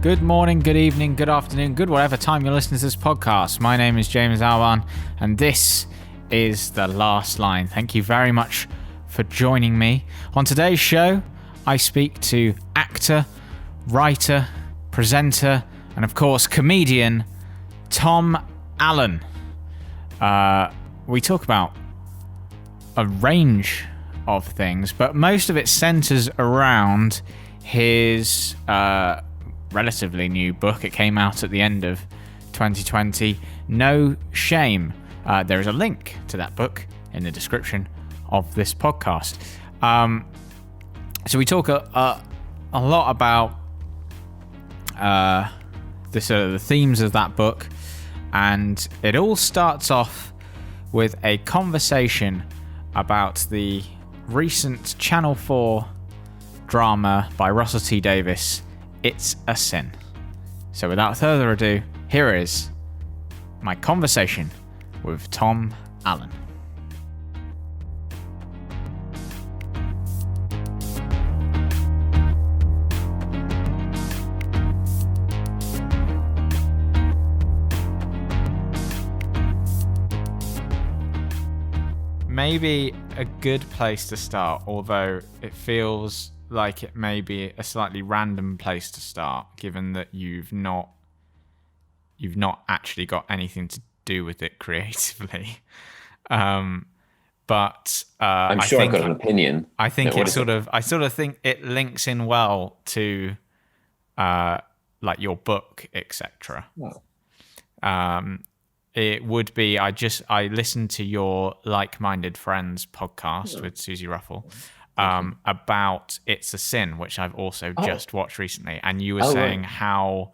Good morning, good evening, good afternoon, good whatever time you're listening to this podcast. My name is James Alban, and this is The Last Line. Thank you very much for joining me. On today's show, I speak to actor, writer, presenter, and of course, comedian Tom Allen. We talk about a range of things, but most of it centers around his relatively new book. It came out at the end of 2020, No Shame. There is a link to that book in the description of this podcast. So we talk a lot about the themes of that book, and it all starts off with a conversation about the recent Channel 4 drama by Russell T Davies, It's a Sin. So without further ado, here is my conversation with Tom Allen. Maybe a good place to start, although it feels like it may be a slightly random place to start, given that you've not actually got anything to do with it creatively. But I'm sure I've got an opinion. I think I sort of think it links in well to like your book, etc. Wow. It would be, I listened to your Like-Minded Friends podcast with Susie Ruffle about It's a Sin, which I've also just watched recently. And you were saying how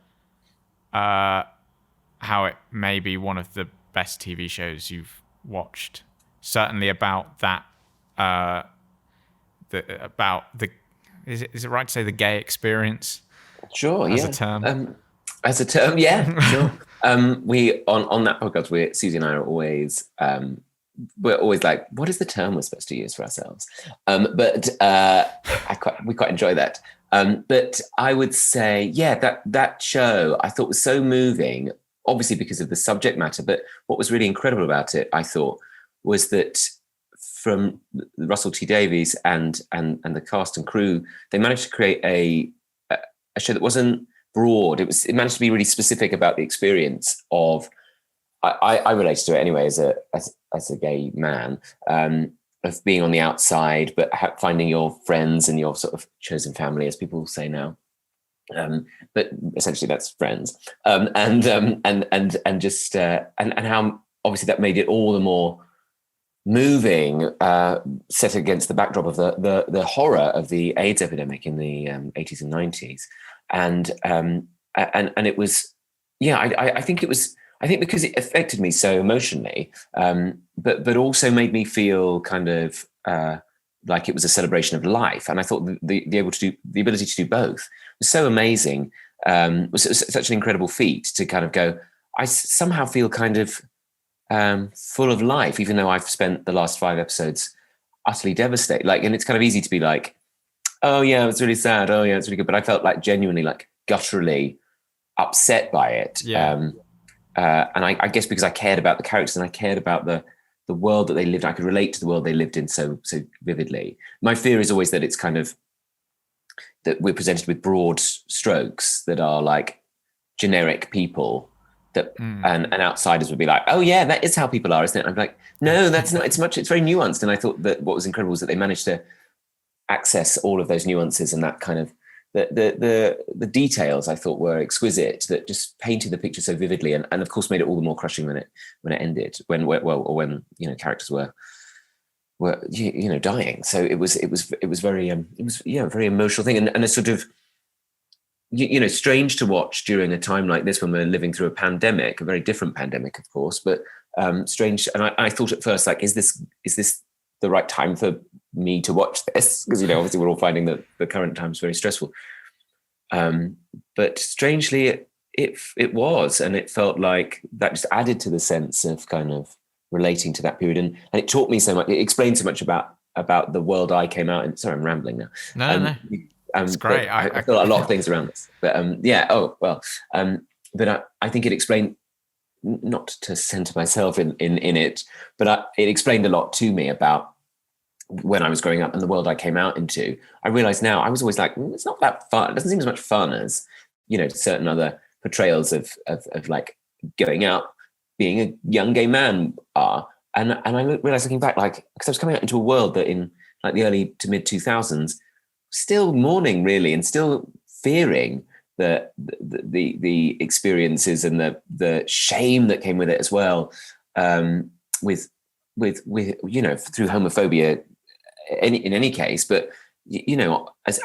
it may be one of the best TV shows you've watched. Certainly about that, is it right to say the gay experience? Sure, as a term? As a term, yeah, sure. We on that podcast, Susie and I are always we're always like, what is the term we're supposed to use for ourselves? But we quite enjoy that. But I would say, yeah, that show I thought was so moving, obviously because of the subject matter. But what was really incredible about it, I thought, was that from Russell T Davies and the cast and crew, they managed to create a show that wasn't broad. It managed to be really specific about the experience of. I related to it anyway as a gay man, of being on the outside, but finding your friends and your sort of chosen family, as people say now. But essentially, that's friends, and how obviously that made it all the more moving, set against the backdrop of the horror of the AIDS epidemic in the 80s and 90s. And it was, I think because it affected me so emotionally, but also made me feel kind of like it was a celebration of life. And I thought the ability to do both was so amazing. Was such an incredible feat to kind of go, I somehow feel kind of full of life, even though I've spent the last 5 episodes utterly devastated. And it's kind of easy to be like, oh yeah, it's really sad. Oh yeah, it's really good. But I felt like genuinely, like gutturally upset by it. Yeah. And I guess because I cared about the characters and I cared about the world that they lived in, I could relate to the world they lived in so vividly. My fear is always that it's kind of that we're presented with broad strokes that are like generic people that and outsiders would be like, oh yeah, that is how people are, isn't it? I'm like, no, that's not. It's very nuanced. And I thought that what was incredible was that they managed to access all of those nuances and that kind of the details I thought were exquisite, that just painted the picture so vividly and of course made it all the more crushing when it ended, when characters were dying. So it was very a very emotional thing and a sort of strange to watch during a time like this when we're living through a pandemic, a very different pandemic, of course, but strange. And I thought at first, like, is this the right time for me to watch this? Because obviously we're all finding that the current times very stressful. But strangely, it was, and it felt like that just added to the sense of kind of relating to that period, and it taught me so much. It explained so much about the world I came out in. Sorry, I'm rambling now. No. It's great. I feel a lot of things around this, but but I think it explained, not to center myself in it, but it explained a lot to me about when I was growing up and the world I came out into. I realized now, I was always like, it's not that fun. It doesn't seem as much fun as, certain other portrayals of like going out, being a young gay man are. And I realized, looking back, like, because I was coming out into a world that in like the early to mid 2000s, still mourning really, and still fearing the experiences and the shame that came with it as well, with through homophobia in any case, but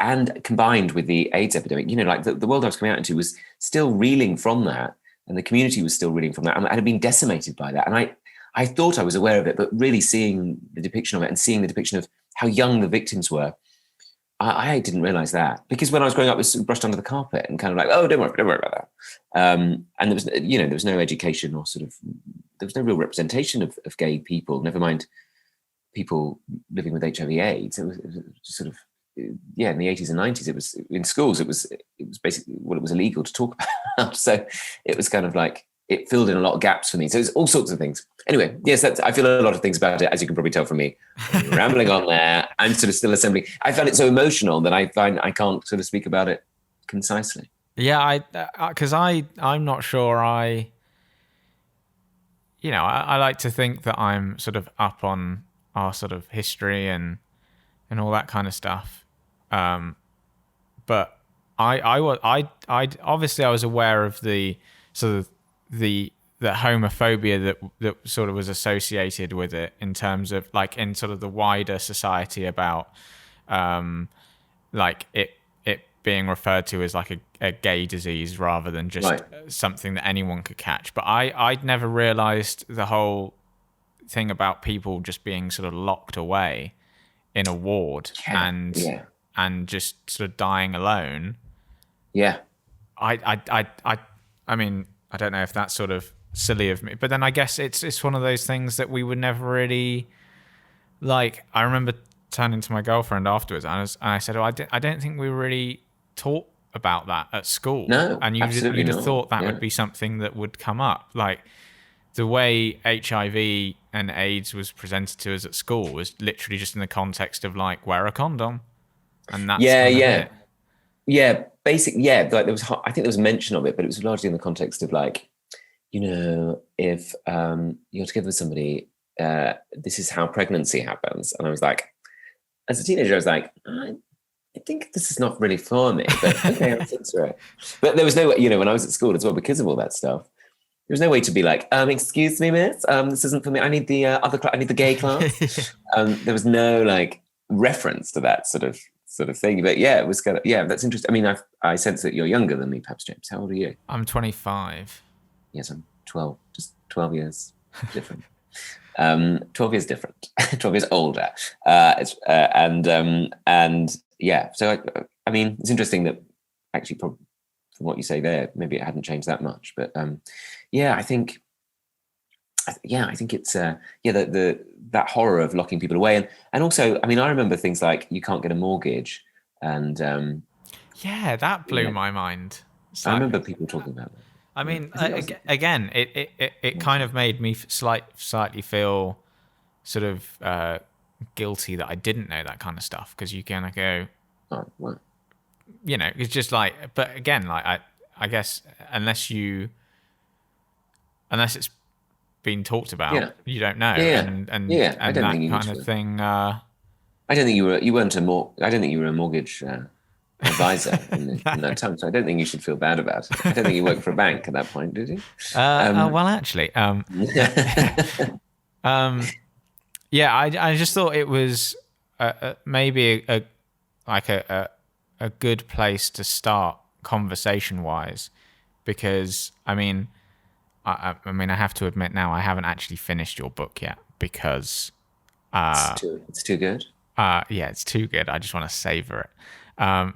and combined with the AIDS epidemic, like the world I was coming out into was still reeling from that, and the community was still reeling from that, and had been decimated by that. And I thought I was aware of it, but really seeing the depiction of it and seeing the depiction of how young the victims were, I didn't realize that, because when I was growing up, it was brushed under the carpet and kind of like, oh, don't worry about that. And there was, there was no education or there was no real representation of gay people, never mind people living with HIV/AIDS. It was just sort of, in the 80s and 90s, it was in schools, it was basically it was illegal to talk about. So it was kind of like, it filled in a lot of gaps for me. So it's all sorts of things. Anyway, yes, I feel a lot of things about it, as you can probably tell from me. I'm rambling on there. I'm sort of still assembling. I found it so emotional that I find I can't sort of speak about it concisely. Yeah, because I'm not sure I like to think that I'm sort of up on our sort of history and all that kind of stuff. But I obviously I was aware of the sort of the homophobia that sort of was associated with it, in terms of like in sort of the wider society, about like it being referred to as like a gay disease rather than just something that anyone could catch. But I'd never realized the whole thing about people just being sort of locked away in a ward and just sort of dying alone. Yeah. I mean, I don't know if that's sort of silly of me, but then I guess it's one of those things that we would never really, like, I remember turning to my girlfriend afterwards and I said, I don't think we really taught about that at school. No, and you'd have thought that would be something that would come up. Like, the way HIV and AIDS was presented to us at school was literally just in the context of like, wear a condom. And that's it. Yeah, basically, like there was, I think there was mention of it, but it was largely in the context of like, if you're together with somebody, this is how pregnancy happens. And I was like, as a teenager, I was like, I think this is not really for me, but okay, I'll censor it. But there was no way, when I was at school as well, because of all that stuff, there was no way to be like, excuse me, miss, this isn't for me. I need the I need the gay class. There was no like reference to that sort of thing. But yeah, it was kind of, that's interesting. I mean, I sense that you're younger than me, perhaps, James. How old are you? I'm 25. Yes, I'm 12, just 12 years different. 12 years different, 12 years older. So I mean, it's interesting that actually, from what you say there, maybe it hadn't changed that much, but I think it's that horror of locking people away, and also, I mean, I remember things like you can't get a mortgage, and that blew my mind. I remember people talking about that. I mean, again, it kind of made me slightly feel sort of guilty that I didn't know that kind of stuff, because you kind of go, oh, what? It's just like, but again, like I guess unless it's been talked about, you don't know, and that kind of thing. I don't think you were a mortgage advisor in that time, so I don't think you should feel bad about it. I don't think you worked for a bank at that point, did you? Well, actually, I just thought it was maybe a good place to start conversation-wise, because I mean, I have to admit now, I haven't actually finished your book yet, because it's too good. It's too good. I just want to savor it. But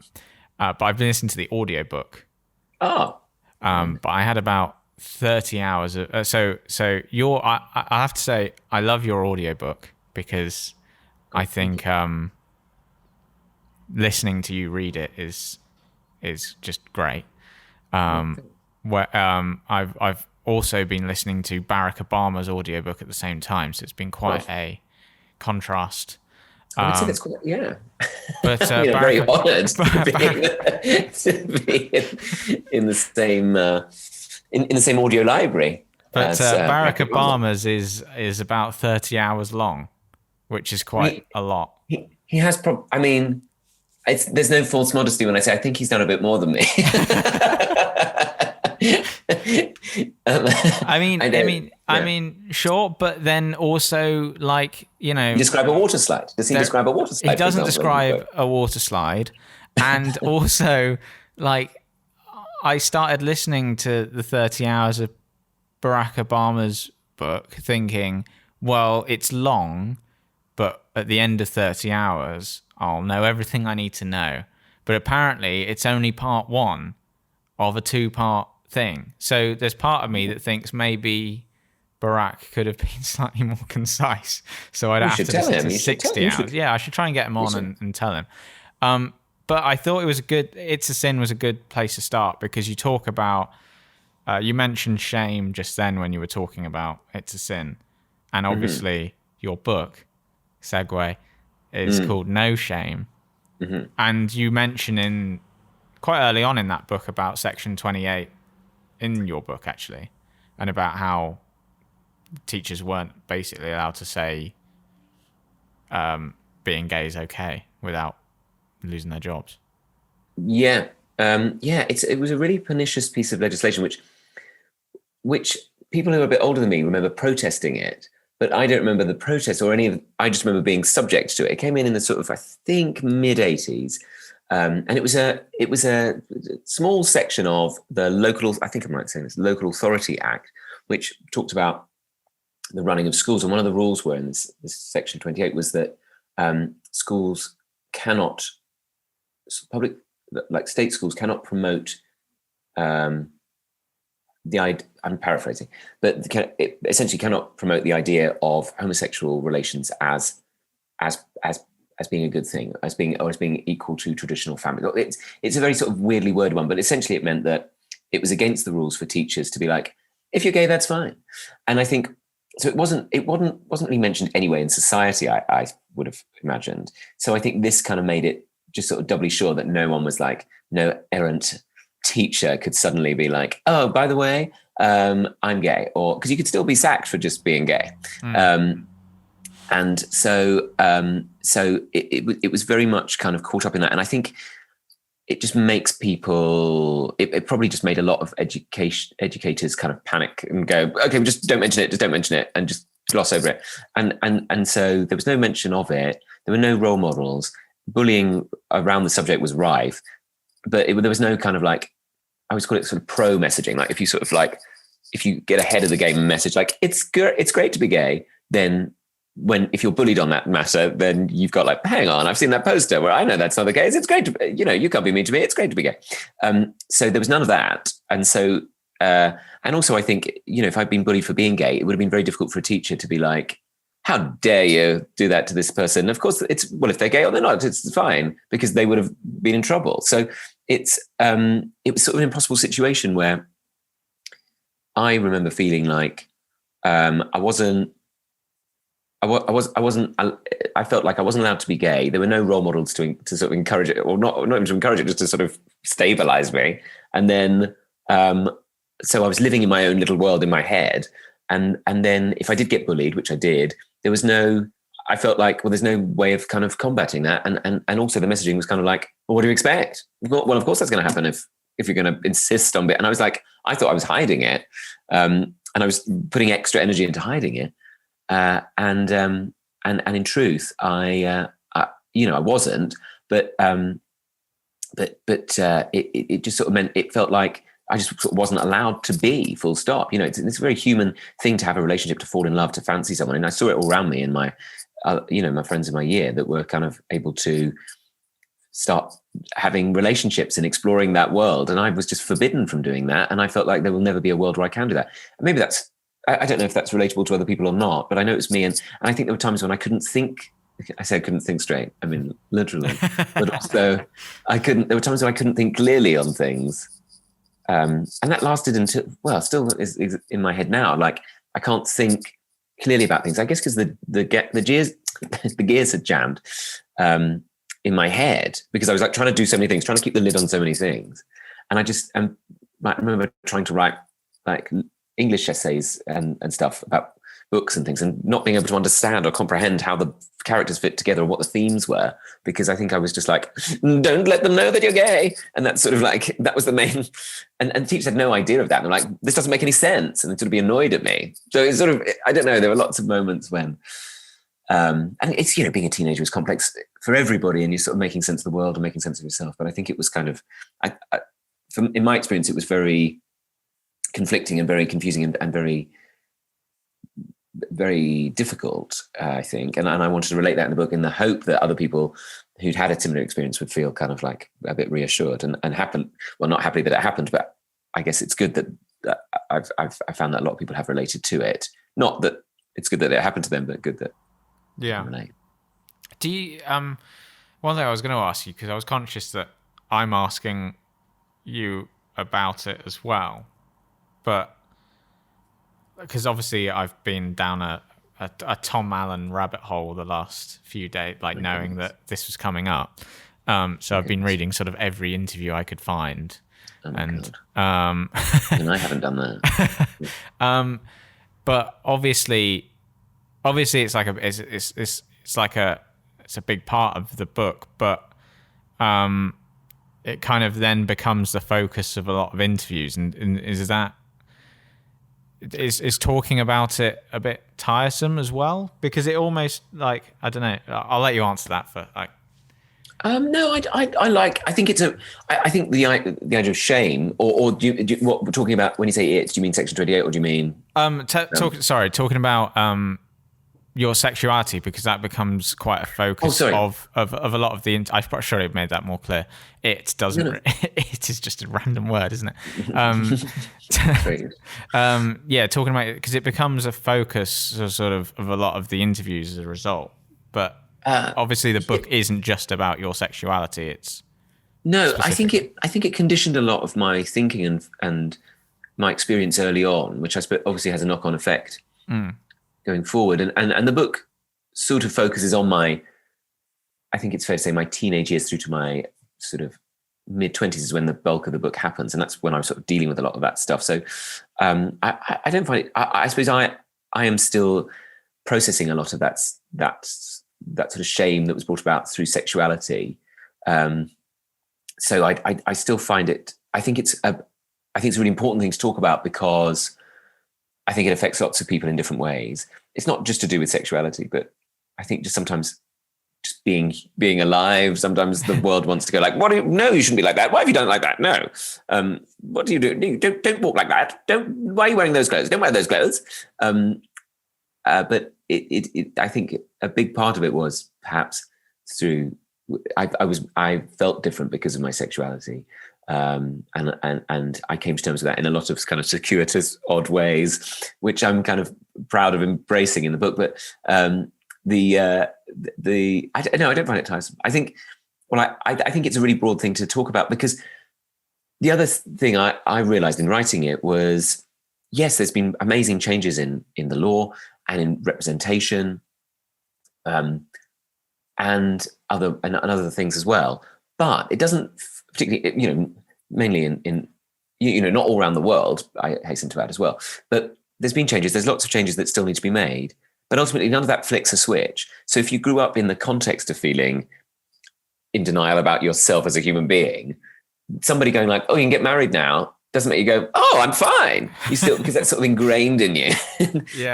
I've been listening to the audiobook. Oh. But I had about 30 hours of I have to say, I love your audiobook, because I think listening to you read it is just great. I've also been listening to Barack Obama's audiobook at the same time, so it's been quite a contrast. I would say that's quite, yeah. But I'm very honoured to be in the same in the same audio library. But Barack Obama's is about 30 hours long, which is quite a lot. He has. I mean, there's no false modesty when I say I think he's done a bit more than me. I mean, sure, but then also, like, describe a water slide. Does he describe a water slide? He doesn't describe a water slide, and also, like, I started listening to the 30 hours of Barack Obama's book, thinking, well, it's long, but at the end of 30 hours, I'll know everything I need to know. But apparently, it's only part one of a 2-part thing. So there's part of me that thinks maybe Barack could have been slightly more concise. So I'd have to listen to 60 hours. Yeah, I should try and get him on and tell him. But I thought It's a Sin was a good place to start, because you talk about, you mentioned shame just then when you were talking about It's a Sin. And obviously your book, segue, is called No Shame. Mm-hmm. And you mention quite early on in that book about Section 28 in your book, actually, and about how teachers weren't basically allowed to say being gay is okay without losing their jobs. Yeah. It was a really pernicious piece of legislation, which people who are a bit older than me remember protesting it, but I don't remember the protest or I just remember being subject to it. It came in the sort of, I think, mid-80s. And it was a small section of the local, I think I'm right saying this, Local Authority Act, which talked about the running of schools. And one of the rules were in this Section 28 was that schools cannot, public, like state schools cannot promote I'm paraphrasing, but it essentially cannot promote the idea of homosexual relations as being a good thing, as being equal to traditional family. It's a very sort of weirdly worded one, but essentially it meant that it was against the rules for teachers to be like, if you're gay, that's fine. And I think so. It wasn't really mentioned anyway in society, I would have imagined. So I think this kind of made it just sort of doubly sure that no one was like, no errant teacher could suddenly be like, oh, by the way, I'm gay, or because you could still be sacked for just being gay. And so it was very much kind of caught up in that. And I think it just makes people, it probably just made a lot of educators kind of panic and go, okay, just don't mention it, and just gloss over it. And so there was no mention of it. There were no role models. Bullying around the subject was rife, but there was no kind of like, I always call it sort of pro messaging. Like if you get ahead of the game and message like, it's great to be gay, then if you're bullied on that matter, then you've got like, hang on, I've seen that poster where I know that's not the case. It's great to, you can't be mean to me. It's great to be gay. So there was none of that. And so, and also I think, if I'd been bullied for being gay, it would have been very difficult for a teacher to be like, how dare you do that to this person? Of course, if they're gay or they're not, it's fine, because they would have been in trouble. So it was sort of an impossible situation where I remember feeling like I felt like I wasn't allowed to be gay. There were no role models to sort of encourage it, or not even to encourage it, just to sort of stabilize me. And then, so I was living in my own little world in my head. And then if I did get bullied, which I did, I felt like, well, there's no way of kind of combating that. And also the messaging was kind of like, well, what do you expect? Well, of course that's going to happen if you're going to insist on it. And I was like, I thought I was hiding it. And I was putting extra energy into hiding it. And in truth, I wasn't, but it just sort of meant, it felt like I just sort of wasn't allowed to be, full stop. It's a very human thing to have a relationship, to fall in love, to fancy someone. And I saw it all around me in my, my friends in my year that were kind of able to start having relationships and exploring that world. And I was just forbidden from doing that. And I felt like there will never be a world where I can do that. And maybe I don't know if that's relatable to other people or not, but I know it's me. And I think there were times when I couldn't think I say I couldn't think straight. I mean, literally. But also, there were times when I couldn't think clearly on things. And that lasted until, well, still is in my head now. Like, I can't think clearly about things. I guess because the gears had jammed in my head, because I was like trying to do so many things, trying to keep the lid on so many things. And I remember trying to write like English essays and stuff about books and things, and not being able to understand or comprehend how the characters fit together or what the themes were, because I think I was just like, don't let them know that you're gay. And that's sort of like, that was the main, and teachers had no idea of that. And they're like, this doesn't make any sense. And they'd sort of be annoyed at me. So it's sort of, I don't know, there were lots of moments when, and it's, being a teenager is complex for everybody, and you're sort of making sense of the world and making sense of yourself. But I think it was kind of, in my experience, it was very conflicting and very confusing and very, very difficult, I think. And I wanted to relate that in the book in the hope that other people who'd had a similar experience would feel kind of like a bit reassured and happen. Well, not happily that it happened, but I guess it's good that I've found that a lot of people have related to it. Not that it's good that it happened to them, but good that. Yeah. Do you, one thing I was going to ask you, because I was conscious that I'm asking you about it as well, but because obviously I've been down a Tom Allen rabbit hole the last few days, like knowing that this was coming up. So I've been reading sort of every interview I could find. And and I haven't done that. But obviously it's like it's a big part of the book, but it kind of then becomes the focus of a lot of interviews. And is talking about it a bit tiresome as well? Because it almost, like, I don't know, I'll let you answer that for like. No, I think I think the idea of shame, or do you what we're talking about when you say it, do you mean Section 28, or do you mean talking about your sexuality, because that becomes quite a focus of a lot of the. I'm sure I've made that more clear. It doesn't. No. It is just a random word, isn't it? Talking about it, because it becomes a focus sort of a lot of the interviews as a result. But obviously, the book isn't just about your sexuality. It's I think it conditioned a lot of my thinking and my experience early on, which I suppose obviously has a knock-on effect. Going forward, and the book sort of focuses on I think it's fair to say my teenage years through to my sort of mid-20s is when the bulk of the book happens, and that's when I was sort of dealing with a lot of that stuff. So I don't find it. I suppose I am still processing a lot of that sort of shame that was brought about through sexuality. So I still find it. I think it's a really important thing to talk about, because I think it affects lots of people in different ways. It's not just to do with sexuality, but I think just sometimes just being alive, sometimes the world wants to go like, no, you shouldn't be like that. Why have you done it like that? No. What do you do? Don't walk like that. Why are you wearing those clothes? Don't wear those clothes. But I think a big part of it was perhaps through, I felt different because of my sexuality. And I came to terms with that in a lot of kind of circuitous, odd ways, which I'm kind of proud of embracing in the book. But I don't find it tiresome. I think it's a really broad thing to talk about, because the other thing I realized in writing it was, yes, there's been amazing changes in the law and in representation, and other things as well. But it doesn't particularly, mainly in not all around the world, I hasten to add as well. But there's been changes. There's lots of changes that still need to be made. But ultimately, none of that flicks a switch. So if you grew up in the context of feeling in denial about yourself as a human being, somebody going like, oh, you can get married now, doesn't make you go, oh, I'm fine. You still, because that's sort of ingrained in you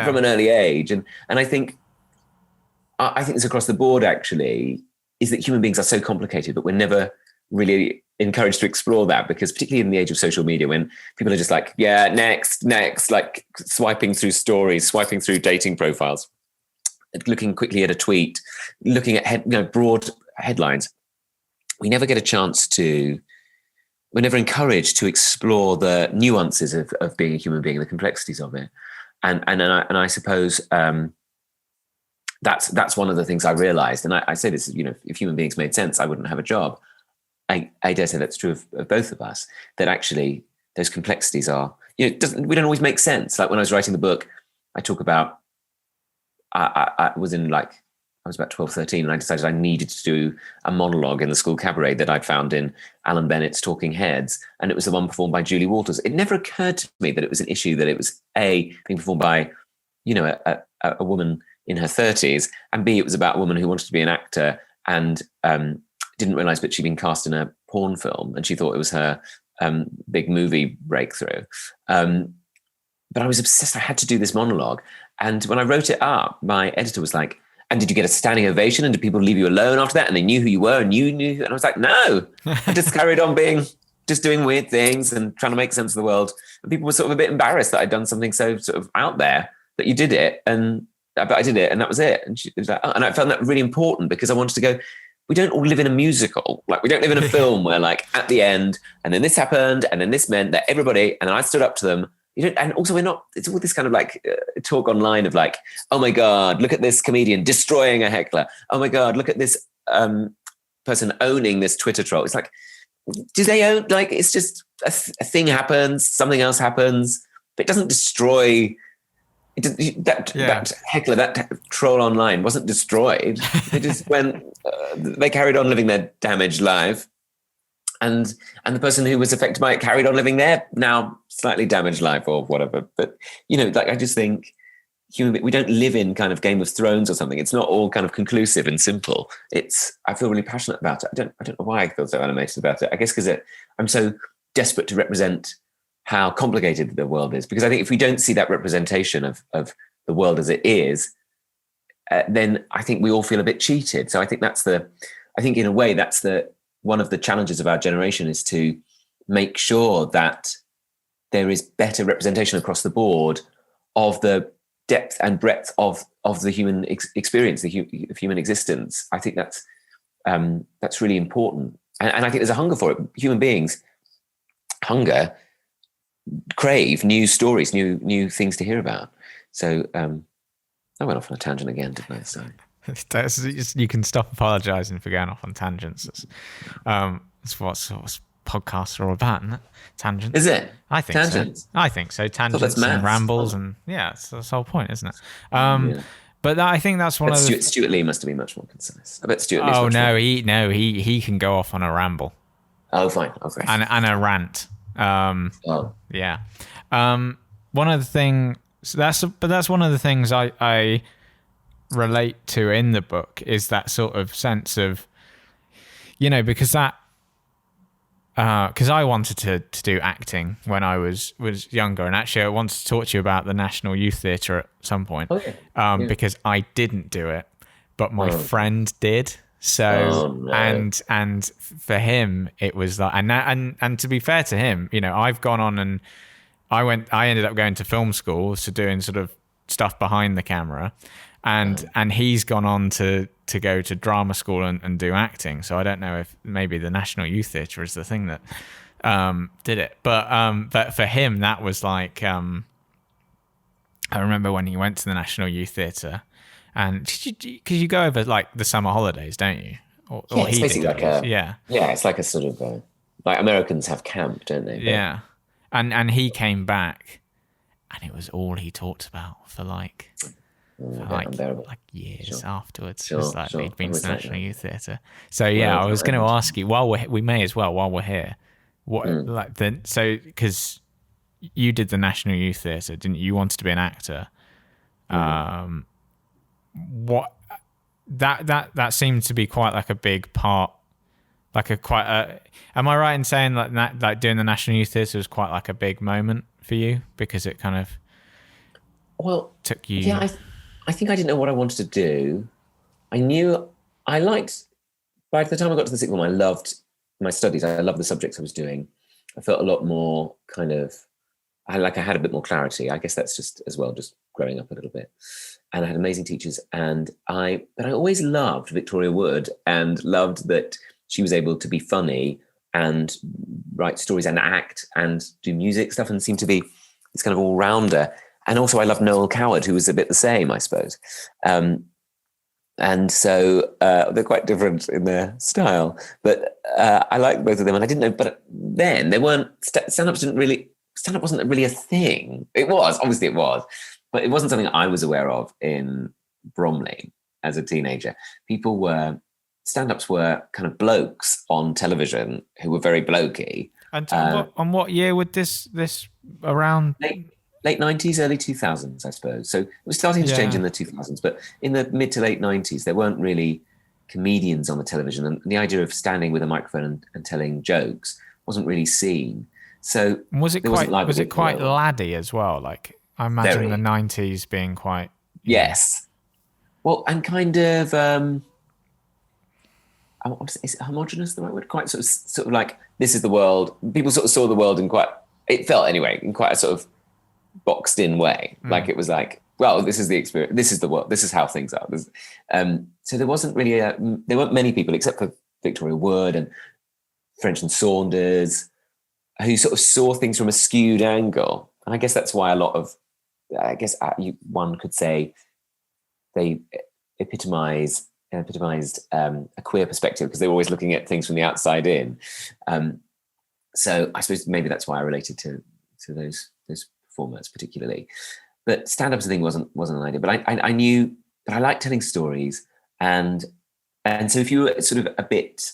from an early age. And I think it's across the board, actually, is that human beings are so complicated, but we're never really encouraged to explore that, because particularly in the age of social media, when people are just like, yeah, next, like swiping through stories, swiping through dating profiles, looking quickly at a tweet, looking at broad headlines, we never get a chance we're never encouraged to explore the nuances of being a human being, the complexities of it. And I suppose that's one of the things I realized. And I say this, if human beings made sense, I wouldn't have a job. I dare say that's true of both of us, that actually those complexities are, we don't always make sense. Like when I was writing the book, I talk about, I was about 12, 13, and I decided I needed to do a monologue in the school cabaret that I'd found in Alan Bennett's Talking Heads. And it was the one performed by Julie Walters. It never occurred to me that it was an issue, that it was A, being performed by, a woman in her 30s, and B, it was about a woman who wanted to be an actor and didn't realize that she'd been cast in a porn film, and she thought it was her big movie breakthrough. But I was obsessed. I had to do this monologue. And when I wrote it up, my editor was like, and did you get a standing ovation? And did people leave you alone after that? And they knew who you were and you knew? And I was like, no, I just carried on just doing weird things and trying to make sense of the world. And people were sort of a bit embarrassed that I'd done something so sort of out there, that you did it. But I did it, and that was it. And she was like, oh, and I found that really important, because I wanted to go, we don't all live in a musical. Like, we don't live in a film where, like, at the end, and then this happened, and then this meant that everybody, and then I stood up to them. And also it's all this kind of like talk online of like, oh my God, look at this comedian destroying a heckler. Oh my God, look at this person owning this Twitter troll. It's like, do they own, like, it's just a thing happens, something else happens, but it doesn't destroy. That heckler, that troll online wasn't destroyed. They just went, they carried on living their damaged life. And the person who was affected by it carried on living their now slightly damaged life or whatever. But, I just think we don't live in kind of Game of Thrones or something. It's not all kind of conclusive and simple. I feel really passionate about it. I don't know why I feel so animated about it. I guess because I'm so desperate to represent how complicated the world is. Because I think if we don't see that representation of the world as it is, then I think we all feel a bit cheated. So I think in a way, that's one of the challenges of our generation, is to make sure that there is better representation across the board of the depth and breadth of the human experience, of human existence. I think that's really important. And I think there's a hunger for it. Human beings crave new stories, new things to hear about. So I went off on a tangent again, didn't I? Sorry. You can stop apologising for going off on tangents. That's what podcasts are all about, isn't it? Tangents. Is it? I think tangents? So. I think so. Tangents and rambles, and that's the whole point, isn't it? But I think that's one of the... Stuart Lee must have been much more concise. I bet Stuart Lee. Oh no, he can go off on a ramble. Oh fine, okay. And a rant. Yeah. One of the things that's one of the things I relate to in the book, is that sort of sense of, because I wanted to do acting when I was younger, and actually I wanted to talk to you about the National Youth Theatre at some point. Okay. Because I didn't do it, but my friend did. So and for him it was like, and to be fair to him, I've gone on and I ended up going to film school, so doing sort of stuff behind the camera, and he's gone on to go to drama school and do acting. So I don't know if maybe the National Youth Theatre is the thing that did it, but for him that was like, I remember when he went to the National Youth Theatre, and because you go over like the summer holidays, don't you? Or it's basically like it's like a sort of like Americans have camp, don't they? Yeah, and he came back, and it was all he talked about for like years afterwards. It was like he'd been to the National Youth Theatre. So I was going to ask you, while we're here, what because you did the National Youth Theatre, didn't you? You wanted to be an actor. What that seemed to be quite like a big part, am I right in saying that like doing the National Youth Theatre was quite like a big moment for you, because it kind of took you? I think I didn't know what I wanted to do. I knew I liked, by the time I got to the sixth form, I loved my studies. I loved the subjects I was doing. I felt a lot more kind of, I had a bit more clarity. I guess that's just growing up a little bit. And I had amazing teachers, but I always loved Victoria Wood, and loved that she was able to be funny and write stories and act and do music stuff, and seemed to be this kind of all-rounder. And also I loved Noel Coward, who was a bit the same, I suppose. And so they're quite different in their style, but I like both of them. And I didn't know, but then they weren't stand-up wasn't really a thing. It was, obviously it was, but it wasn't something I was aware of in Bromley as a teenager. Stand-ups were kind of blokes on television who were very blokey. And on what year would this around? Late 90s, early 2000s, I suppose. So it was starting to change in the 2000s, but in the mid to late 90s, there weren't really comedians on the television, and the idea of standing with a microphone and telling jokes wasn't really seen. So was it quite laddie as well? Like, I imagine the 90s being quite... Yes. Well, and kind of... is it homogenous the right word? Quite sort of like, this is the world. People sort of saw the world in quite... It felt, anyway, in quite a sort of boxed in way. Like, it was like, well, this is the experience, this is the world, this is how things are. So there wasn't really there weren't many people except for Victoria Wood and French and Saunders who sort of saw things from a skewed angle. And I guess that's why one could say they epitomized a queer perspective, because they were always looking at things from the outside in. So I suppose maybe that's why I related to those performers particularly. But stand-up as a thing wasn't an idea. But I knew that I liked telling stories, and so if you were sort of a bit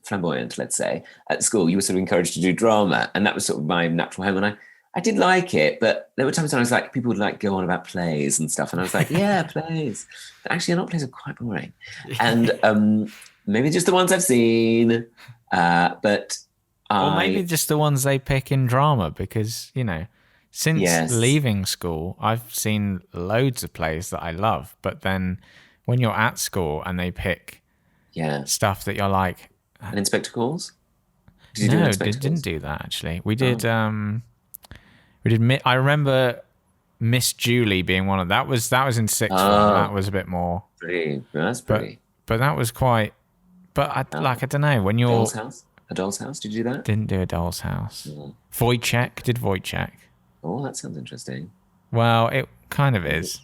flamboyant, let's say, at school, you were sort of encouraged to do drama, and that was sort of my natural home. And I did like it, but there were times when I was like, people would like go on about plays and stuff, and I was like, yeah, plays. But actually, a lot of plays are quite boring, and maybe just the ones I've seen, but. Or maybe just the ones they pick in drama, because, since leaving school, I've seen loads of plays that I love. But then when you're at school and they pick stuff that you're like... And Inspector Calls? Didn't do that, actually. We did... I remember Miss Julie being one of... That was in sixth form. That was a bit more... That's pretty. But that was quite... But I don't know, when you're... A Doll's House? Did you do that? Didn't do A Doll's House. Wojciech. Did Wojciech. Oh, that sounds interesting. Well, it kind of is.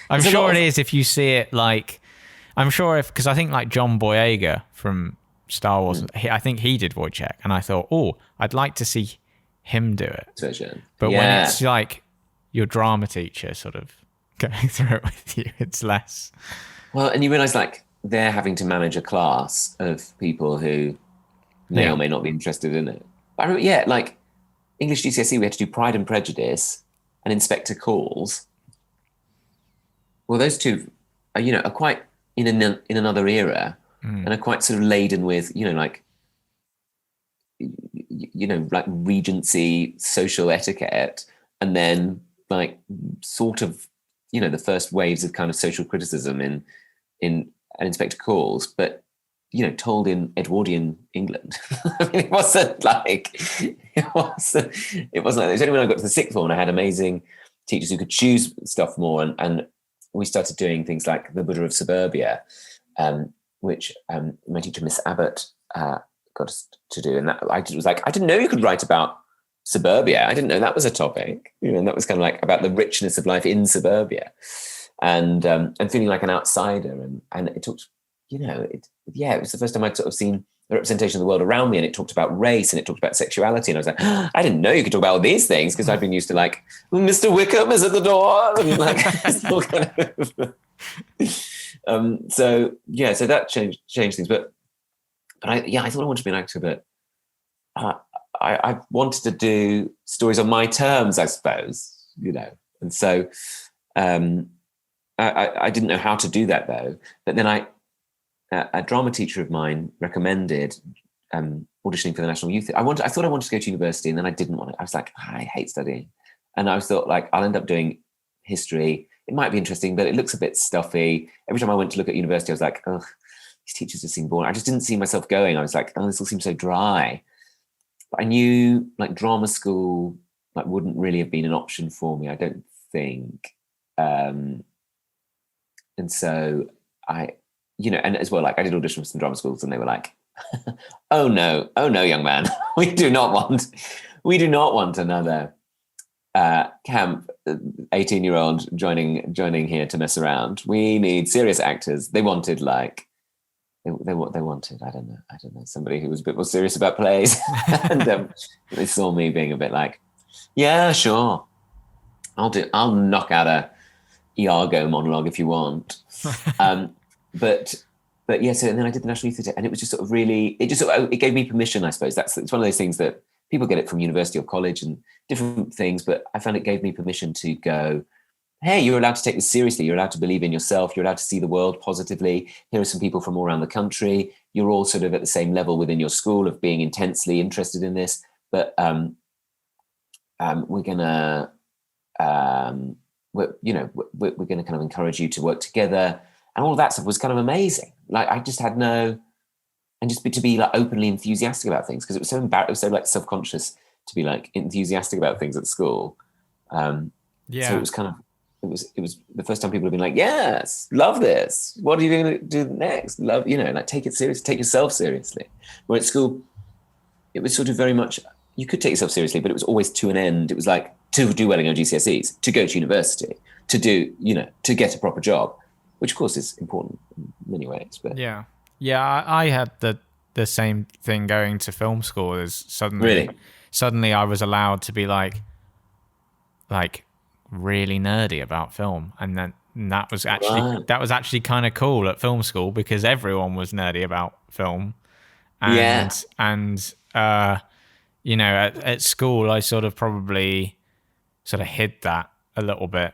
I'm sure it is if you see it like... I'm sure because I think like John Boyega from Star Wars, I think he did Wojciech, and I thought, I'd like to see him do it. But when it's like your drama teacher sort of going through it with you, it's less... Well, and you realise like they're having to manage a class of people who may or may not be interested in it. But I remember, like English GCSE, we had to do Pride and Prejudice and Inspector Calls. Well, those two are quite in another era and are quite sort of laden with, like Regency social etiquette, and then like sort of, the first waves of kind of social criticism in an Inspector Calls, but told in Edwardian England. I mean, it wasn't like it was only when I got to the sixth form I had amazing teachers who could choose stuff more, and we started doing things like the Buddha of Suburbia, which my teacher Miss Abbott got us to do, and that I was like, I didn't know you could write about suburbia. I didn't know that was a topic, and that was kind of like about the richness of life in suburbia. And feeling like an outsider, and it talked, it was the first time I'd sort of seen the representation of the world around me, and it talked about race, and it talked about sexuality, and I was like, I didn't know you could talk about all these things, because I've been used to like, Mr. Wickham is at the door, and like, it's all kind of, so that changed things, but I thought I wanted to be an actor, but I wanted to do stories on my terms, I suppose, and so. I didn't know how to do that though. But then a drama teacher of mine recommended auditioning for the National Youth. I thought I wanted to go to university, and then I didn't want it. I was like, I hate studying, and I thought like I'll end up doing history. It might be interesting, but it looks a bit stuffy. Every time I went to look at university, I was like, oh, these teachers just seem boring. I just didn't see myself going. I was like, oh, this all seems so dry. But I knew like drama school like wouldn't really have been an option for me, I don't think. And so I, and as well, like I did audition for some drama schools, and they were like, oh no, young man, we do not want another camp, 18-year-old joining here to mess around. We need serious actors. They wanted like they wanted, I don't know, somebody who was a bit more serious about plays. And they saw me being a bit like, yeah, sure, I'll knock out a Iago monologue if you want. But yeah, so and then I did the National Youth Theatre, and it was just sort of really, it gave me permission, I suppose. It's one of those things that people get it from university or college and different things, but I found it gave me permission to go, hey, you're allowed to take this seriously. You're allowed to believe in yourself. You're allowed to see the world positively. Here are some people from all around the country. You're all sort of at the same level within your school of being intensely interested in this. But we're gonna, we're gonna kind of encourage you to work together, and all of that stuff was kind of amazing. Like I just had no, and just to be like openly enthusiastic about things, because it was so embarrassing, it was so like self-conscious to be like enthusiastic about things at school. So it was kind of, it was the first time people have been like, yes, love this. What are you going to do next? Love, like take it seriously, take yourself seriously. Where at school, it was sort of very much, you could take yourself seriously, but it was always to an end. It was like to do well in your GCSEs, to go to university, to do, to get a proper job, which of course is important in many ways. But yeah, I had the same thing going to film school. Is suddenly I was allowed to be like really nerdy about film, and then that was actually kind of cool at film school, because everyone was nerdy about film. And at school I sort of probably sort of hid that a little bit.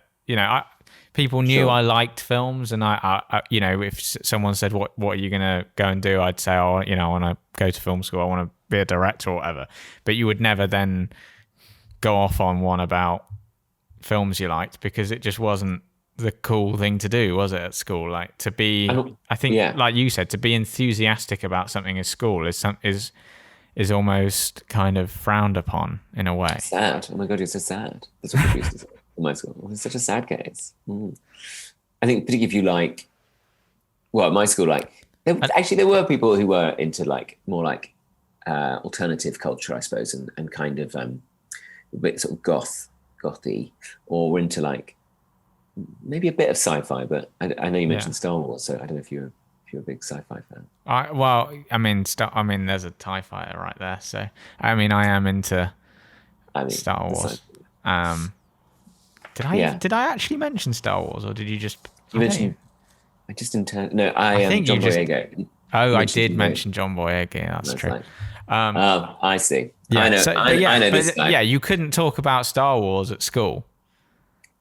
People knew I liked films, and I if someone said, what are you going to go and do? I'd say, I want to go to film school. I want to be a director or whatever. But you would never then go off on one about films you liked, because it just wasn't the cool thing to do, was it, at school? Like to be, like you said, to be enthusiastic about something at school is almost kind of frowned upon in a way. Sad. Oh my God, you're so sad. That's what we used to say in my school. It's such a sad case. I think particularly if you like, well, at my school, like there were people who were into like more like alternative culture, I suppose, and kind of a bit sort of gothy, or were into like maybe a bit of sci-fi. But I know you mentioned Star Wars, so I don't know if you're a big sci-fi fan. There's a TIE fighter right there, so I am into Star Wars. Did I actually mention Star Wars, or did you just? You mentioned. I just intend. No, I think John Boyega. I did mention John Boyega. That's true. Like, I see. Yeah, I know. I know this guy. Yeah, you couldn't talk about Star Wars at school,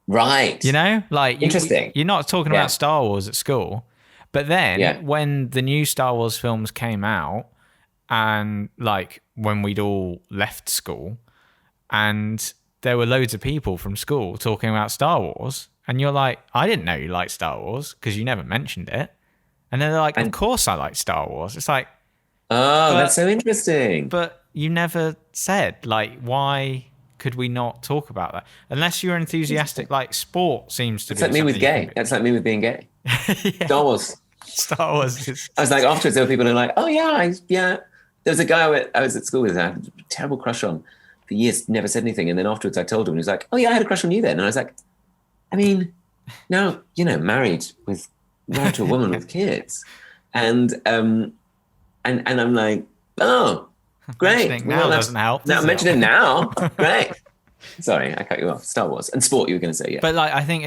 right? Like interesting. You're not talking about Star Wars at school, but then when the new Star Wars films came out, and like when we'd all left school, and there were loads of people from school talking about Star Wars, and you're like, I didn't know you liked Star Wars because you never mentioned it. And then they're like, of course I like Star Wars. It's like, that's so interesting. But you never said, like, why could we not talk about that? Unless you're enthusiastic, like sport seems to be. It's like me with gay. That's like me with being gay. Star Wars. I was like, afterwards there were people who were like, oh yeah. There was a guy I was at school with, I had a terrible crush on for years, never said anything. And then afterwards I told him, and he was like, oh yeah, I had a crush on you then. And I was like, no, married to a woman with kids. And I'm like, oh, great. Now doesn't help. Now mention it now. Great. Sorry, I cut you off. Star Wars and sport, you were going to say, yeah. But like, I think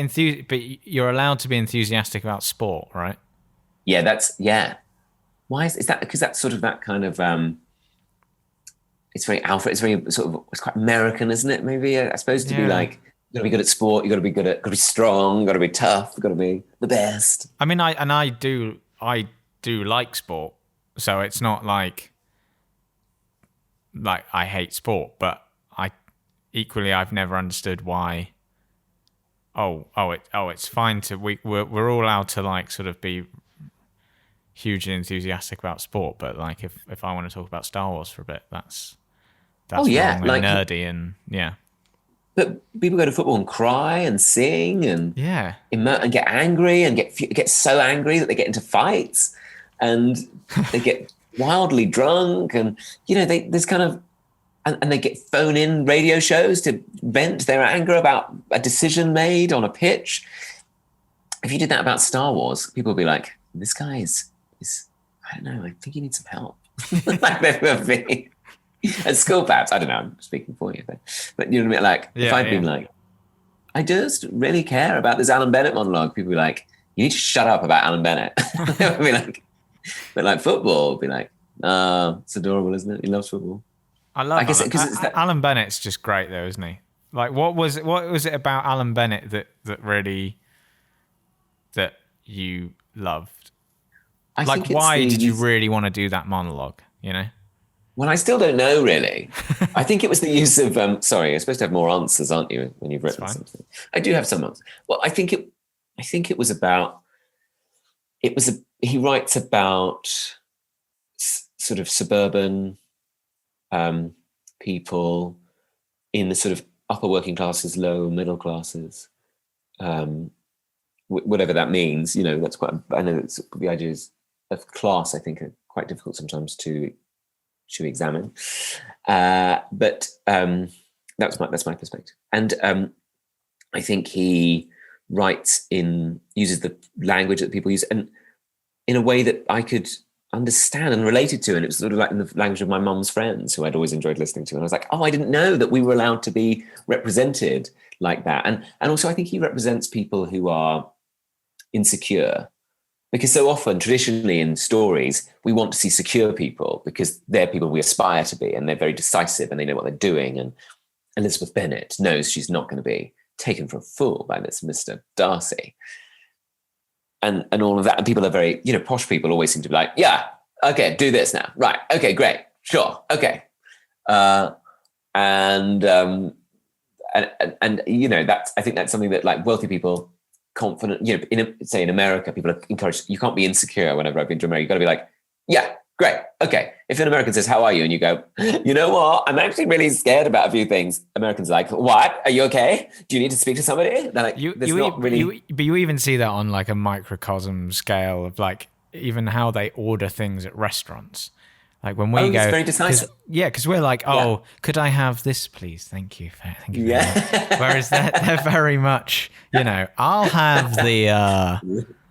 but you're allowed to be enthusiastic about sport, right? Yeah, Why is that? Because that's sort of that kind of it's very alpha. It's very sort of, it's quite American, isn't it? Maybe I suppose to be like, you got to be good at sport. You got to be got to be strong. Got to be tough. Got to be the best. I do like sport, so it's not like I hate sport, but I've never understood why. It's fine to we're all allowed to like sort of be hugely enthusiastic about sport, but like if I want to talk about Star Wars for a bit, that's wrong and like nerdy and yeah. But people go to football and cry and sing and and get angry and get so angry that they get into fights and they get wildly drunk and there's kind of and they get phone in radio shows to vent their anger about a decision made on a pitch. If you did that about Star Wars, people would be like, this guy is I don't know, I think he needs some help. Like they would be at school, perhaps. I don't know, I'm speaking for you. But you know what I mean? Like, if I'd been like, I just really care about this Alan Bennett monologue, people would be like, you need to shut up about Alan Bennett. They would be like, but like football would be like, it's adorable, isn't it? He loves football. I love Alan Bennett's just great though, isn't he? Like what was it about Alan Bennett that you loved? Like why did you really want to do that monologue, you know? Well, I still don't know really. I think it was the use of sorry, you're supposed to have more answers, aren't you, when you've written something? I do have some answers. Well, I think it was about he writes about sort of suburban people in the sort of upper working classes, low middle classes, whatever that means. You know, that's quite. I know it's the ideas of class. I think are quite difficult sometimes to examine, but that's my perspective. And I think he uses the language that people use, and in a way that I could understand and related to. And it was sort of like in the language of my mum's friends who I'd always enjoyed listening to. And I was like, oh, I didn't know that we were allowed to be represented like that. And also I think he represents people who are insecure, because so often traditionally in stories, we want to see secure people because they're people we aspire to be, and they're very decisive and they know what they're doing. And Elizabeth Bennet knows she's not going to be taken for a fool by this Mr. Darcy. And all of that. And people are very, you know, posh people always seem to be like, yeah, okay, do this now. Right. Okay, great. Sure. Okay. And you know, I think that's something that like wealthy people, confident, you know, in America, people are encouraged, you can't be insecure whenever I've been to America. You've got to be like, yeah, great. Okay. If an American says, how are you? And you go, you know what? I'm actually really scared about a few things. Americans are like, what? Are you okay? Do you need to speak to somebody? They're like, but you even see that on like a microcosm scale of like even how they order things at restaurants. Like when we go, it's very decisive. Because we're like, could I have this, please? Thank you. Thank you. Yeah. Whereas they're very much, you know, I'll have the...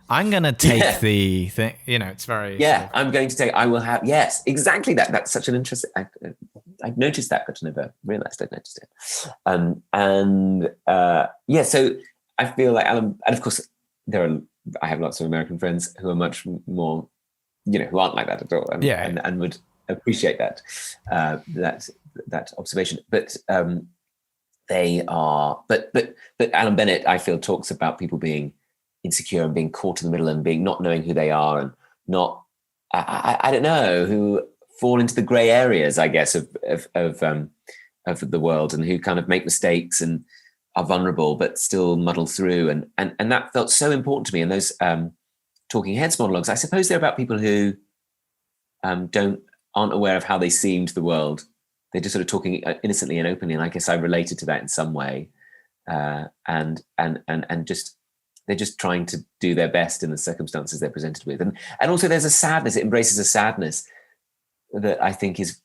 I'm going to take the thing, you know, it's very... Yeah, I'm going to take, I will have, yes, exactly that. That's such an interesting, I've noticed that, but I never realized I'd noticed it. So I feel like Alan, and of course, I have lots of American friends who are much more, you know, who aren't like that at all, and would appreciate that, that observation. But they are, but Alan Bennett, I feel, talks about people being insecure and being caught in the middle and being not knowing who they are and not, I don't know, who fall into the grey areas, I guess, of the world, and who kind of make mistakes and are vulnerable but still muddle through. And that felt so important to me. And those Talking Heads monologues, I suppose they're about people who aren't aware of how they seem to the world. They're just sort of talking innocently and openly. And I guess I related to that in some way. And just, they're just trying to do their best in the circumstances they're presented with. And also there's a sadness, it embraces a sadness that I think is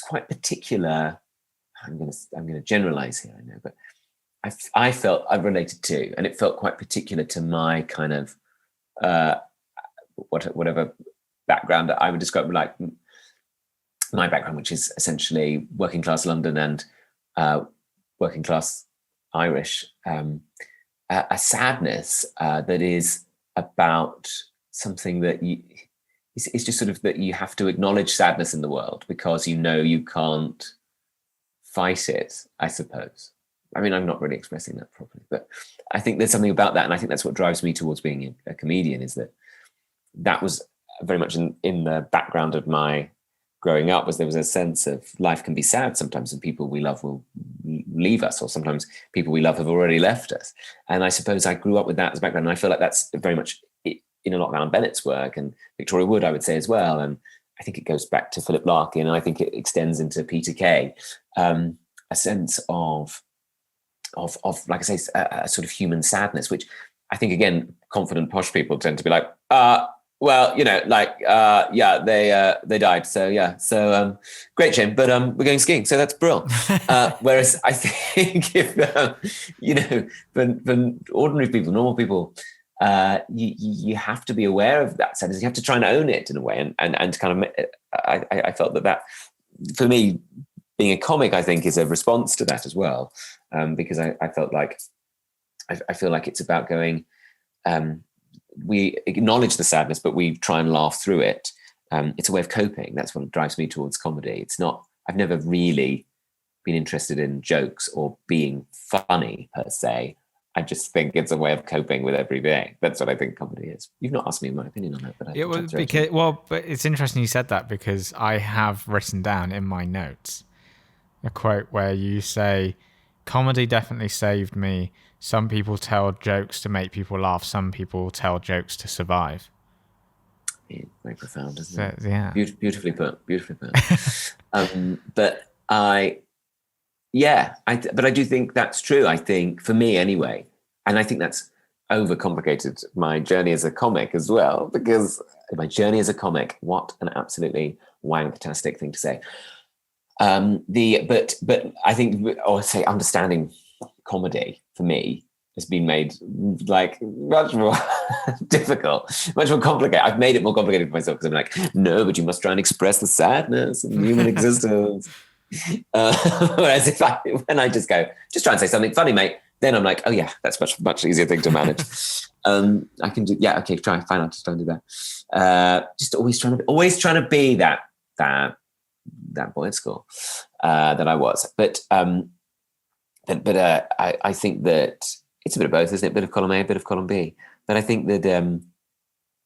quite particular. I'm going to generalize here, I know, but I felt I related to, and it felt quite particular to my kind of, whatever background that I would describe, like my background, which is essentially working class London and working class Irish, a sadness that is about something that it's just sort of that you have to acknowledge sadness in the world because you know you can't fight it, I suppose. I mean, I'm not really expressing that properly, but I think there's something about that, and I think that's what drives me towards being a comedian, is that was very much in the background of my growing up, was there was a sense of life can be sad sometimes, and people we love will leave us, or sometimes people we love have already left us. And I suppose I grew up with that as a background, and I feel like that's very much in a lot of Alan Bennett's work, and Victoria Wood, I would say, as well. And I think it goes back to Philip Larkin, and I think it extends into Peter Kay, a sense of like I say, a sort of human sadness, which I think, again, confident posh people tend to be like, Well, they died. So yeah, so great shame, but we're going skiing, so that's brilliant. Whereas I think if for ordinary people, normal people, you have to be aware of that sadness. You have to try and own it in a way, and kind of. I felt that for me, being a comic, I think, is a response to that as well, because I felt like I feel like it's about going. We acknowledge the sadness, but we try and laugh through it. It's a way of coping. That's what drives me towards comedy. It's not. I've never really been interested in jokes or being funny per se. I just think it's a way of coping with everything. That's what I think comedy is. You've not asked me my opinion on that, but but it's interesting you said that, because I have written down in my notes a quote where you say, "Comedy definitely saved me. Some people tell jokes to make people laugh. Some people tell jokes to survive." Yeah, very profound, isn't it? Yeah, beautifully put. Beautifully put. But I do think that's true. I think for me anyway, and I think that's overcomplicated my journey as a comic as well, because my journey as a comic, what an absolutely wanktastic thing to say. But I think, or say, understanding comedy for me has been made like much more difficult, much more complicated. I've made it more complicated for myself because I'm like, no, but you must try and express the sadness of human existence. Whereas when I just go, just try and say something funny, mate, then I'm like, oh yeah, that's much easier thing to manage. I can do, yeah, okay, fine, I'll just try and do that. Just always trying to be that boy at school that I was. But I think that it's a bit of both, isn't it? A bit of column A, a bit of column B. But I think that,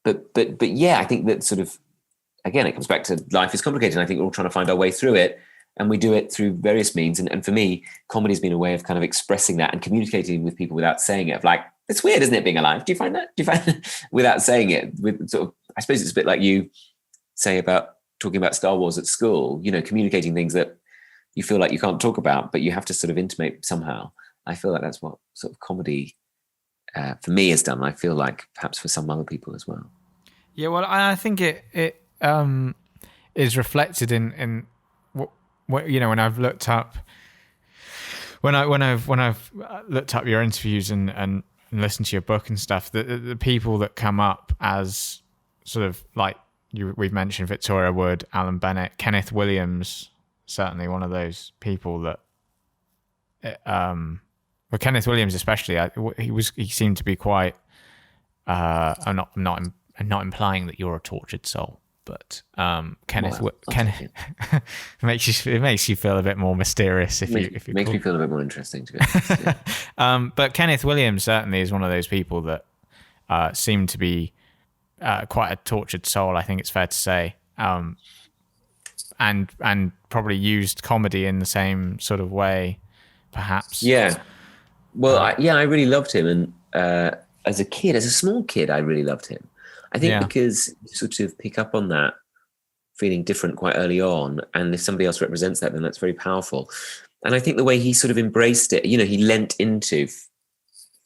but yeah, I think that sort of, again, it comes back to life is complicated. And I think we're all trying to find our way through it. And we do it through various means. And for me, comedy has been a way of kind of expressing that and communicating with people without saying it. Of like, it's weird, isn't it, being alive? Do you find that? Without saying it? With sort of, I suppose it's a bit like you say about talking about Star Wars at school, communicating things that you feel like you can't talk about, but you have to sort of intimate somehow. I feel like that's what sort of comedy for me has done. I feel like perhaps for some other people as well. Yeah, well, I think it is reflected in what when I've looked up when I've looked up your interviews and listened to your book and stuff. The people that come up as sort of like we've mentioned Victoria Wood, Alan Bennett, Kenneth Williams, certainly one of those people that. Well, Kenneth Williams especially, he seemed to be quite. I'm not implying that you're a tortured soul, but Kenneth it makes you feel a bit more mysterious if you makes me feel a bit more interesting to be honest. Yeah. But Kenneth Williams certainly is one of those people that seem to be quite a tortured soul. I think it's fair to say, and probably used comedy in the same sort of way, perhaps. Yeah. Well, I really loved him, and as a small kid, I really loved him. I think because you sort of pick up on that feeling different quite early on, and if somebody else represents that, then that's very powerful. And I think the way he sort of embraced it, he lent into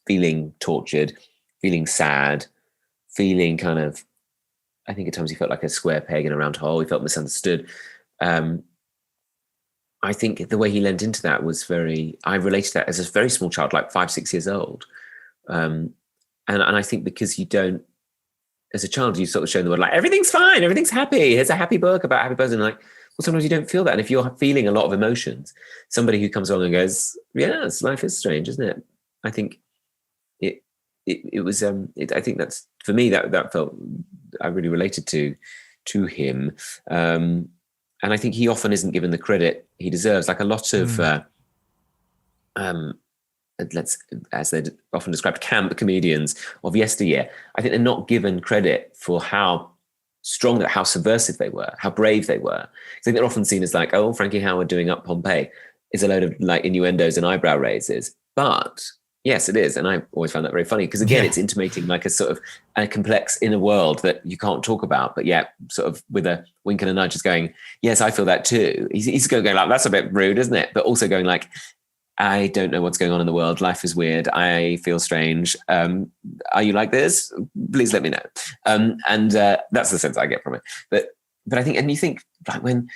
feeling tortured, feeling sad, feeling kind of, I think at times he felt like a square peg in a round hole. He felt misunderstood. I think the way he lent into that was I related to that as a very small child, like 5-6 years old. And I think because you don't, as a child, you sort of show the world like, everything's fine, everything's happy. Here's a happy book about a happy person. Like, well, sometimes you don't feel that. And if you're feeling a lot of emotions, somebody who comes along and goes, yes, life is strange, isn't it? I think it was, I think that's, for me, that felt, I really related to him. And I think he often isn't given the credit he deserves. Like a lot of, as they're often described, camp comedians of yesteryear, I think they're not given credit for how strong, how subversive they were, how brave they were. I think they're often seen as like, oh, Frankie Howerd doing Up Pompeii is a load of like innuendos and eyebrow raises. But yes, it is. And I always found that very funny because, again, it's intimating like a sort of a complex inner world that you can't talk about, but yet sort of with a wink and a nudge is going, yes, I feel that too. He's going like, that's a bit rude, isn't it? But also going like, I don't know what's going on in the world. Life is weird. I feel strange. Are you like this? Please let me know. And that's the sense I get from it. But I think, and you think, like when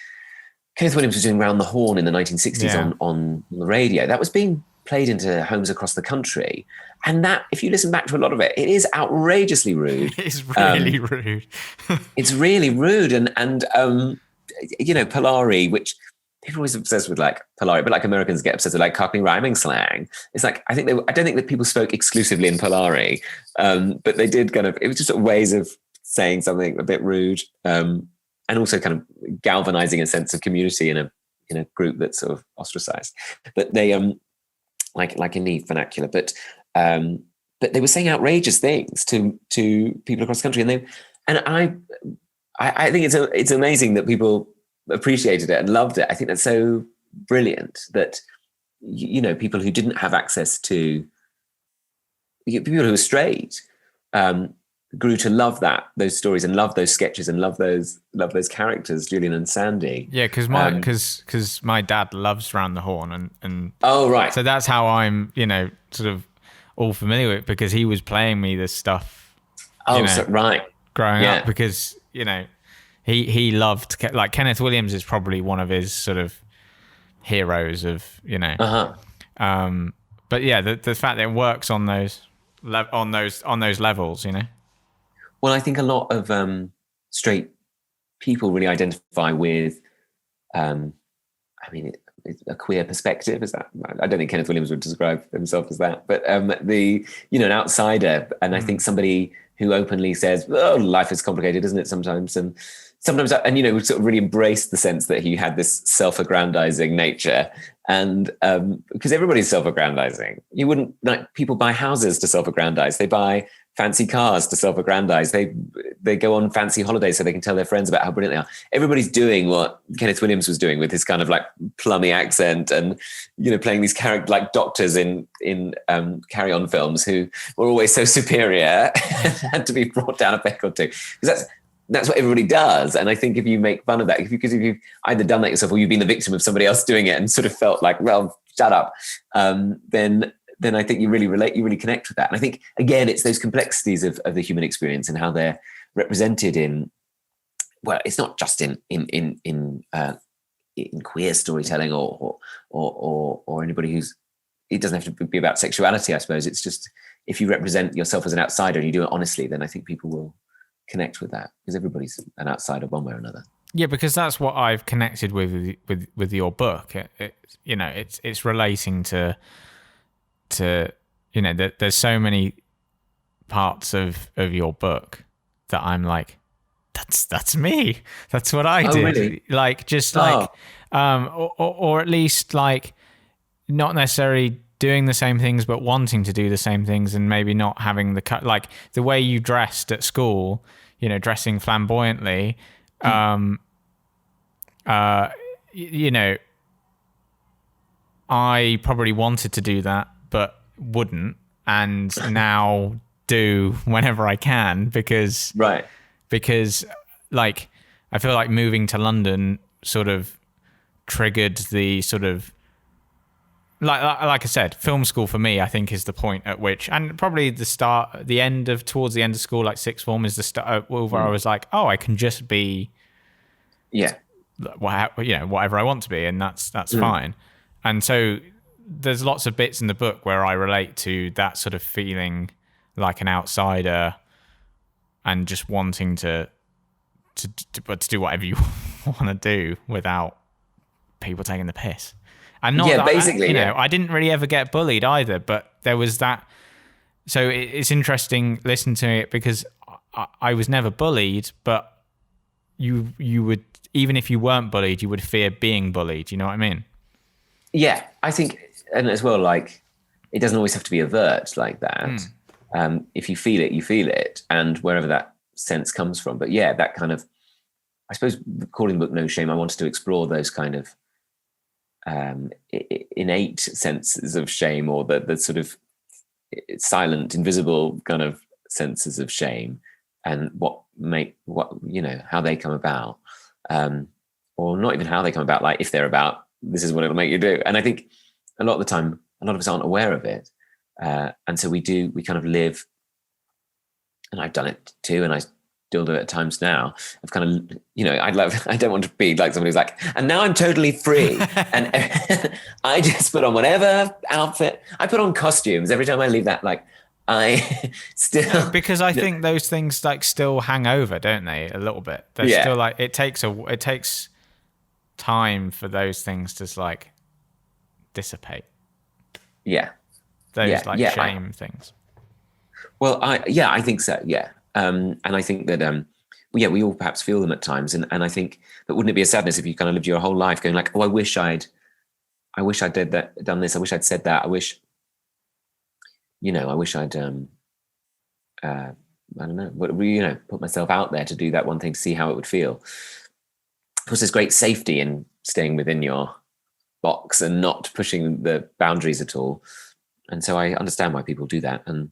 Kenneth Williams was doing Round the Horn in the 1960s on the radio, that was being played into homes across the country. And that, if you listen back to a lot of it, it is outrageously rude. It's really rude. It's really rude. And Polari, which people are always obsessed with, like Polari, but like Americans get obsessed with like Cockney rhyming slang. It's like, I don't think that people spoke exclusively in Polari, but they did kind of, it was just sort of ways of saying something a bit rude, and also kind of galvanizing a sense of community in a group that's sort of ostracized. But they, like in the vernacular, but they were saying outrageous things to people across the country, and I think it's amazing that people appreciated it and loved it. I think that's so brilliant that people who didn't have access to, people who were straight, grew to love those stories and love those sketches and love those characters, Julian and Sandy. Yeah, because my dad loves Round the Horn, and oh right, so that's how I'm sort of all familiar with it, because he was playing me this stuff. Right, growing up, because he loved, like, Kenneth Williams is probably one of his sort of heroes of but yeah, the fact that it works on those levels. Well, I think a lot of straight people really identify with, a queer perspective. Is that? I don't think Kenneth Williams would describe himself as that, but an outsider, and I think somebody who openly says, "Oh, life is complicated, isn't it?" Sometimes, and we sort of really embraced the sense that he had this self-aggrandizing nature, and because everybody's self-aggrandizing. You wouldn't, like, people buy houses to self-aggrandize. They buy fancy cars to self-aggrandize. They go on fancy holidays so they can tell their friends about how brilliant they are. Everybody's doing what Kenneth Williams was doing with his kind of like plummy accent, and playing these characters like doctors in Carry On films who were always so superior and had to be brought down a peg or two. Because that's what everybody does. And I think if you make fun of that, because if you've either done that yourself or you've been the victim of somebody else doing it and sort of felt like, well, shut up, then I think you really relate, you really connect with that. And I think, again, it's those complexities of the human experience and how they're represented in, well, it's not just in queer storytelling or anybody who's, it doesn't have to be about sexuality, I suppose. It's just, if you represent yourself as an outsider and you do it honestly, then I think people will connect with that, because everybody's an outsider one way or another. Yeah, because that's what I've connected with your book. It's relating to there's so many parts of your book that I'm like, that's me. That's what I did. Really? Like, just like, or at least like not necessarily doing the same things, but wanting to do the same things, and maybe not having like the way you dressed at school, dressing flamboyantly. I probably wanted to do that, but wouldn't, and now do whenever I can, because like I feel like moving to London sort of triggered the sort of like I said, film school for me, I think, is the point at which, and probably towards the end of school, like sixth form, is the start where I was like, oh, I can just be, whatever I want to be, and that's fine. And so there's lots of bits in the book where I relate to that sort of feeling like an outsider and just wanting to do whatever you want to do without people taking the piss. And not basically, I didn't really ever get bullied either, but there was that. So it's interesting listening to it, because I was never bullied, but you would, even if you weren't bullied, you would fear being bullied. You know what I mean? Yeah, I think, and as well, like, it doesn't always have to be overt like that. If you feel it, you feel it, and wherever that sense comes from. But yeah, that kind of, I suppose, calling the book No Shame, I wanted to explore those kind of innate senses of shame, or the sort of silent, invisible kind of senses of shame, and how they come about, or not even how they come about, like if they're about, this is what it'll make you do. And I think a lot of the time, a lot of us aren't aware of it. And so we kind of live, and I've done it too, and I still do it at times now. I've kind of, I don't want to be like somebody who's like, and now I'm totally free. And I just put on whatever outfit. I put on costumes every time I leave that, like, I still... because I think those things like still hang over, don't they? A little bit. They're still like, it takes time for those things to like dissipate. Yeah. Those shame things. Well, I think so. Yeah. And I think that, we all perhaps feel them at times. And I think that wouldn't it be a sadness if you kind of lived your whole life going like, oh, I wish I'd done this. I wish I'd said that. I wish I'd, I don't know, but, put myself out there to do that one thing, to see how it would feel. Of course, there's great safety in staying within your box and not pushing the boundaries at all. And so I understand why people do that. And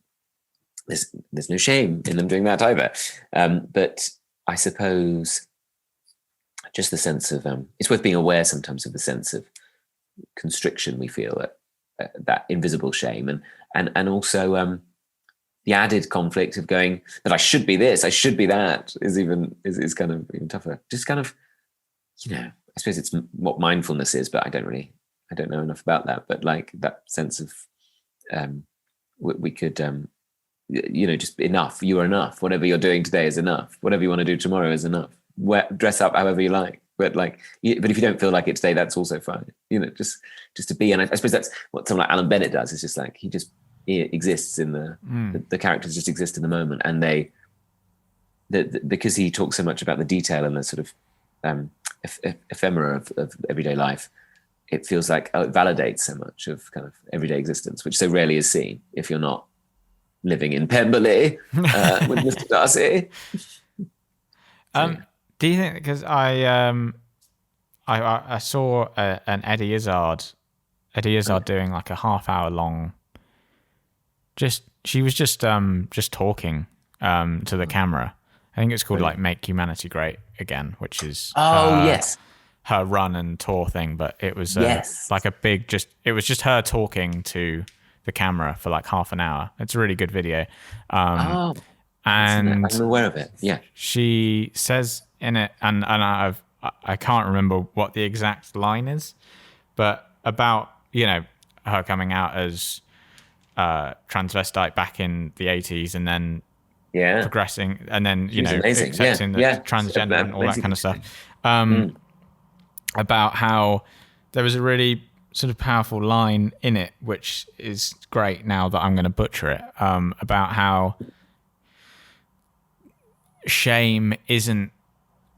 there's no shame in them doing that either. But I suppose just the sense of, it's worth being aware sometimes of the sense of constriction we feel at that invisible shame. And also the added conflict of going that I should be this, I should be that is kind of even tougher. Just kind of, I suppose it's what mindfulness is, but I don't know enough about that. But like that sense of, we could, just enough. You are enough. Whatever you're doing today is enough. Whatever you want to do tomorrow is enough. Dress up however you like. But but if you don't feel like it today, that's also fine. Just to be. And I suppose that's what someone like Alan Bennett does. It's just like he exists in the characters just exist in the moment, and because he talks so much about the detail and the sort of ephemera of everyday life. It feels like it validates so much of kind of everyday existence, which so rarely is seen if you're not living in Pemberley with Mr. Darcy. Do you think, because I saw an Eddie Izzard doing like a half-hour long, she was just talking to the camera. I think it's called like Make Humanity Great Again, which is yes, her run and tour thing, but it was like it was just her talking to the camera for like half an hour. It's a really good video. And I'm aware of it. Yeah. She says in it, and I can't remember what the exact line is, but about, her coming out as transvestite back in the 80s and then progressing and then, accepting that transgender and all that kind of stuff. About how there was a really sort of powerful line in it, which is great now that I'm going to butcher it, about how shame isn't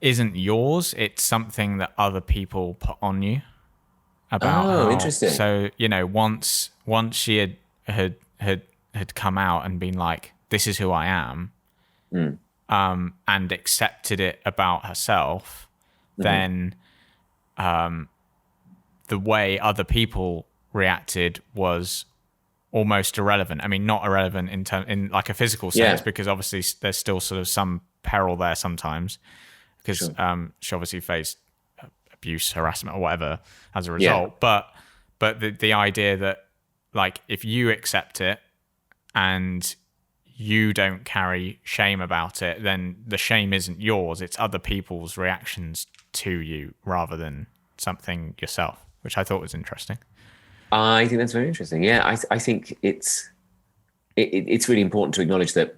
yours, it's something that other people put on you. About interesting. So, once she had come out and been like, this is who I am, and accepted it about herself, then the way other people reacted was almost irrelevant. I mean, not irrelevant in like a physical sense, because obviously there's still sort of some peril there sometimes, because she obviously faced abuse, harassment, or whatever as a result. But the idea that like if you accept it and you don't carry shame about it, then the shame isn't yours; it's other people's reactions to you rather than something yourself, which I thought was interesting. I think that's very interesting. Yeah, I think it's really important to acknowledge that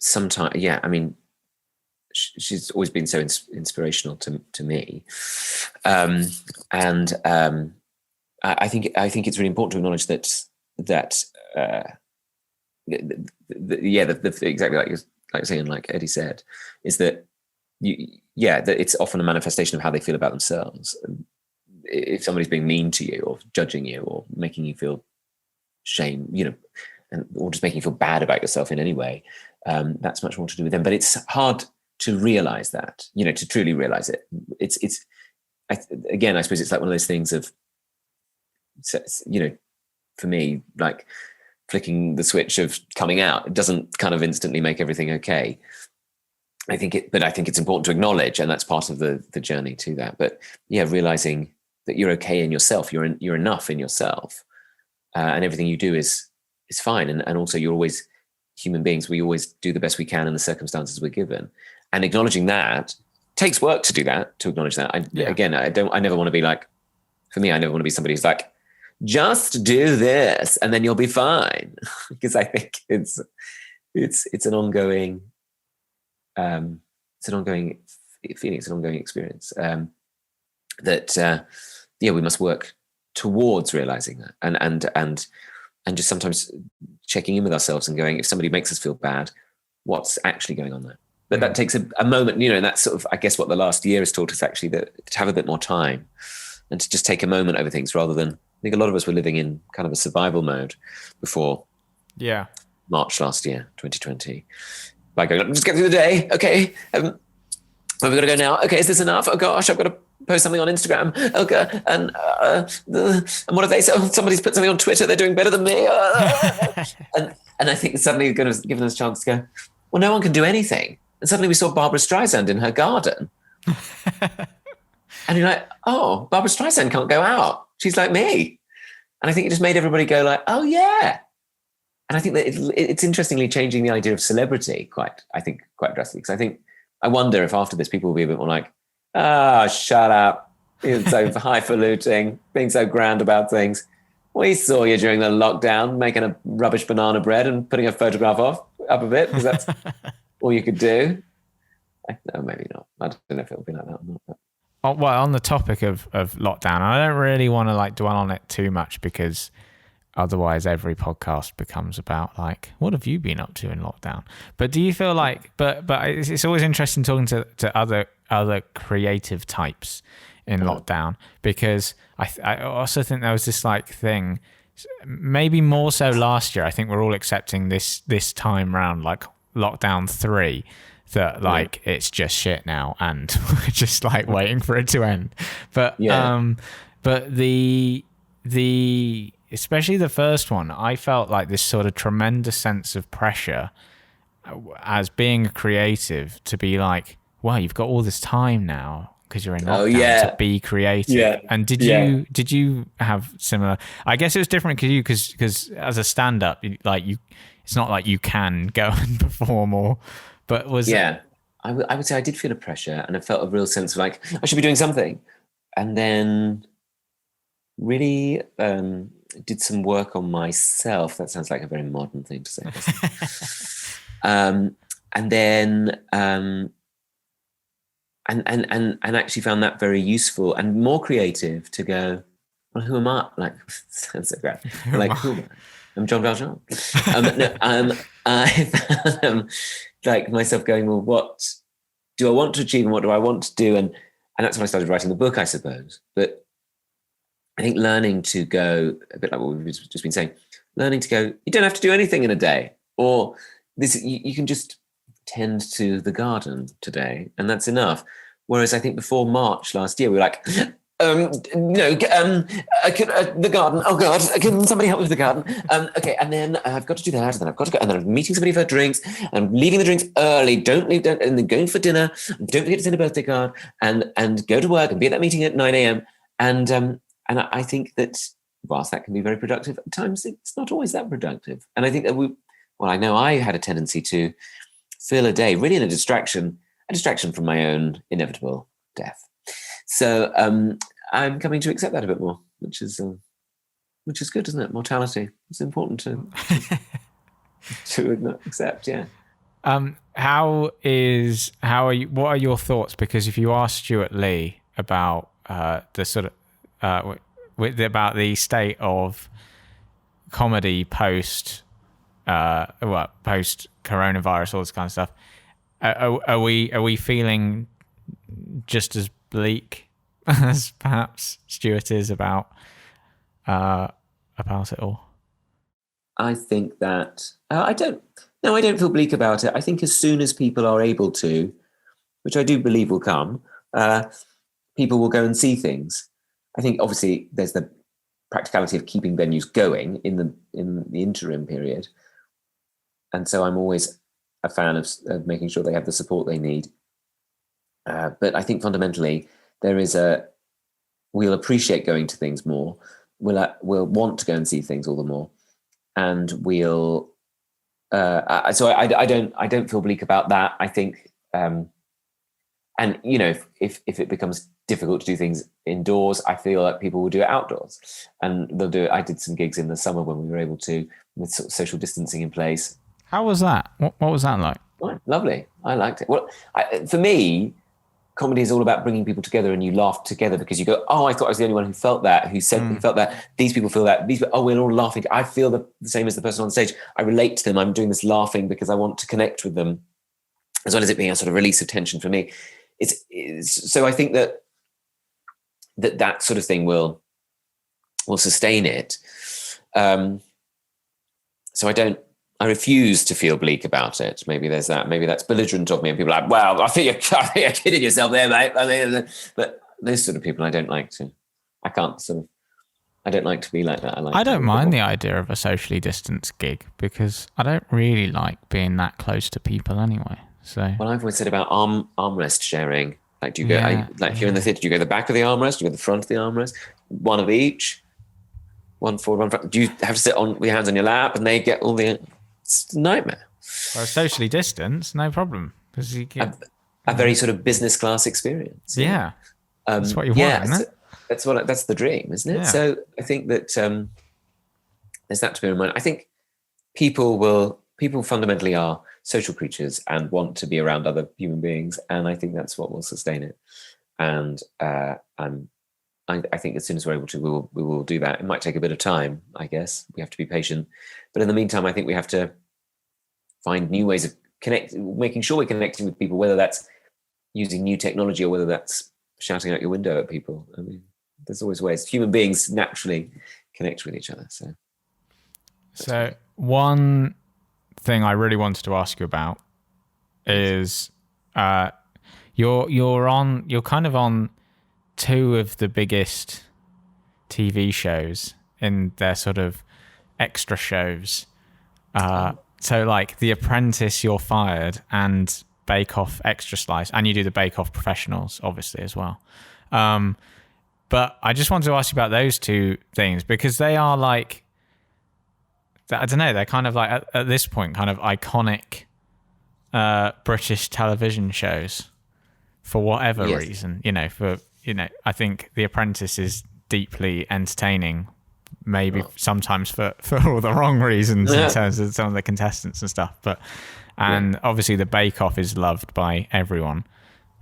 sometimes, I mean, she's always been so inspirational to me, and I think it's really important to acknowledge that exactly like you're saying, like Eddie said, is that that it's often a manifestation of how they feel about themselves. If somebody's being mean to you or judging you or making you feel shame, or just making you feel bad about yourself in any way, that's much more to do with them. But it's hard to realize that, to truly realize it. Again, I suppose it's like one of those things of, for me, like flicking the switch of coming out, it doesn't kind of instantly make everything okay. I think it's important to acknowledge, and that's part of the journey to that. But realizing that you're okay in yourself. You're enough in yourself, and everything you do is fine. And also, you're always human beings. We always do the best we can in the circumstances we're given, and acknowledging that takes work to do that. To acknowledge that, again, I never want to be like. For me, I never want to be somebody who's like, just do this and then you'll be fine, because I think it's an ongoing feeling, it's an ongoing experience that we must work towards realizing that, and just sometimes checking in with ourselves and going, if somebody makes us feel bad, what's actually going on there? But that takes a moment, and that's sort of, I guess, what the last year has taught us, actually, that to have a bit more time and to just take a moment over things, rather than, I think a lot of us were living in kind of a survival mode before March last year, 2020. By going, just get through the day. Okay. Where have we got to go now? Okay, is this enough? Oh gosh, I've got to post something on Instagram. Okay, and what have they said? Oh, somebody's put something on Twitter. They're doing better than me. And I think suddenly it's going to give us a chance to go, well, no one can do anything. And suddenly we saw Barbara Streisand in her garden. And you're like, oh, Barbara Streisand can't go out. She's like me. And I think it just made everybody go like, oh yeah. And I think that it's interestingly changing the idea of celebrity quite drastically. Because I wonder if after this people will be a bit more like, shut up. You're so highfalutin, being so grand about things. We saw you during the lockdown making a rubbish banana bread and putting a photograph up of it, because that's all you could do. No, maybe not. I don't know if it'll be like that or not. But. Well, on the topic of lockdown, I don't really want to dwell on it too much, because otherwise every podcast becomes about what have you been up to in lockdown? But do you feel like, but it's always interesting talking to other creative types in lockdown, because I also think there was this thing, maybe more so last year. I think we're all accepting this time round, lockdown 3. That it's just shit now, and we're just waiting for it to end. But but the especially the first one, I felt this sort of tremendous sense of pressure as being a creative to be wow, you've got all this time now because you're in lockdown to be creative. Yeah. And did you have similar? I guess it was different because as a stand-up, it's not like you can go and perform But was I would say I did feel a pressure, and I felt a real sense of I should be doing something, and then really did some work on myself. That sounds like a very modern thing to say. And then and actually found that very useful and more creative to go, well, who am I? Sounds so great. Who am I? I'm John Valjean. I found myself going, well, what do I want to achieve and what do I want to do? And that's when I started writing the book, I suppose. But I think learning to go, a bit like what we've just been saying, learning to go, you don't have to do anything in a day, or you can just tend to the garden today, and that's enough. Whereas I think before March last year, we were the garden. Oh God, can somebody help me with the garden? Okay, and then I've got to do that, and then I've got to go, and then I'm meeting somebody for drinks, and I'm leaving the drinks early. Don't leave, and then going for dinner. Don't forget to send a birthday card, and go to work and be at that meeting at 9 a.m. And I think that whilst that can be very productive, at times it's not always that productive. And I think that I know I had a tendency to fill a day really in a distraction from my own inevitable death. So I'm coming to accept that a bit more, which is good, isn't it? Mortality. It's important to accept. Yeah. What are your thoughts? Because if you ask Stuart Lee about the sort of about the state of comedy post coronavirus, all this kind of stuff, are we feeling just as bleak as perhaps Stuart is about it all? I think that I don't feel bleak about it. I think as soon as people are able to, which I do believe will come, people will go and see things. I think obviously there's the practicality of keeping venues going in the interim period, and so I'm always a fan of making sure they have the support they need. But I think fundamentally there is a we'll appreciate going to things more. We'll want to go and see things all the more, and we'll. So I don't feel bleak about that. I think, and you know, if it becomes difficult to do things indoors, I feel like people will do it outdoors, and they'll do it. I did some gigs in the summer when we were able to, with sort of social distancing in place. How was that? What was that like? Oh, lovely. I liked it. Well, for me, comedy is all about bringing people together, and you laugh together because you go, oh, I thought I was the only one who felt that, who said who felt that. These people feel that. We're all laughing. I feel the same as the person on stage. I relate to them. I'm doing this laughing because I want to connect with them, as well as it being a sort of release of tension for me. So I think that sort of thing will sustain it. So I refuse to feel bleak about it. Maybe there's that. Maybe that's belligerent of me, and people are like, well, I think you're kidding yourself there, mate. But those sort of people, I don't like to. I don't like to be like that. I don't mind the idea of a socially distanced gig because I don't really like being that close to people anyway. So, well, I've always said about armrest sharing. Like, do you go? If you're in the theatre, do you go the back of the armrest? Do you go the front of the armrest? One of each. One forward, one front. Do you have to sit on with your hands on your lap and they get all the? It's a nightmare. Well, socially distanced, no problem, because you get a very sort of business class experience. Yeah, that's what you want, isn't it? That's the dream, isn't it? Yeah. So I think that there's that to bear in mind. I think people fundamentally are social creatures and want to be around other human beings, and I think that's what will sustain it. And I think as soon as we're able to, we will do that. It might take a bit of time, I guess. We have to be patient, but in the meantime, I think we have to find new ways of making sure we're connecting with people, whether that's using new technology or whether that's shouting out your window at people. I mean, there's always ways. Human beings naturally connect with each other. So one thing I really wanted to ask you about is you're kind of on two of the biggest TV shows in their sort of extra shows. So like The Apprentice, You're Fired, and Bake Off Extra Slice, and you do the Bake Off Professionals, obviously, as well. But I just wanted to ask you about those two things because they are like, I don't know, they're kind of like at this point kind of iconic British television shows for whatever reason. I think The Apprentice is deeply entertaining, maybe sometimes for all the wrong reasons in terms of some of the contestants and stuff. But obviously the Bake Off is loved by everyone.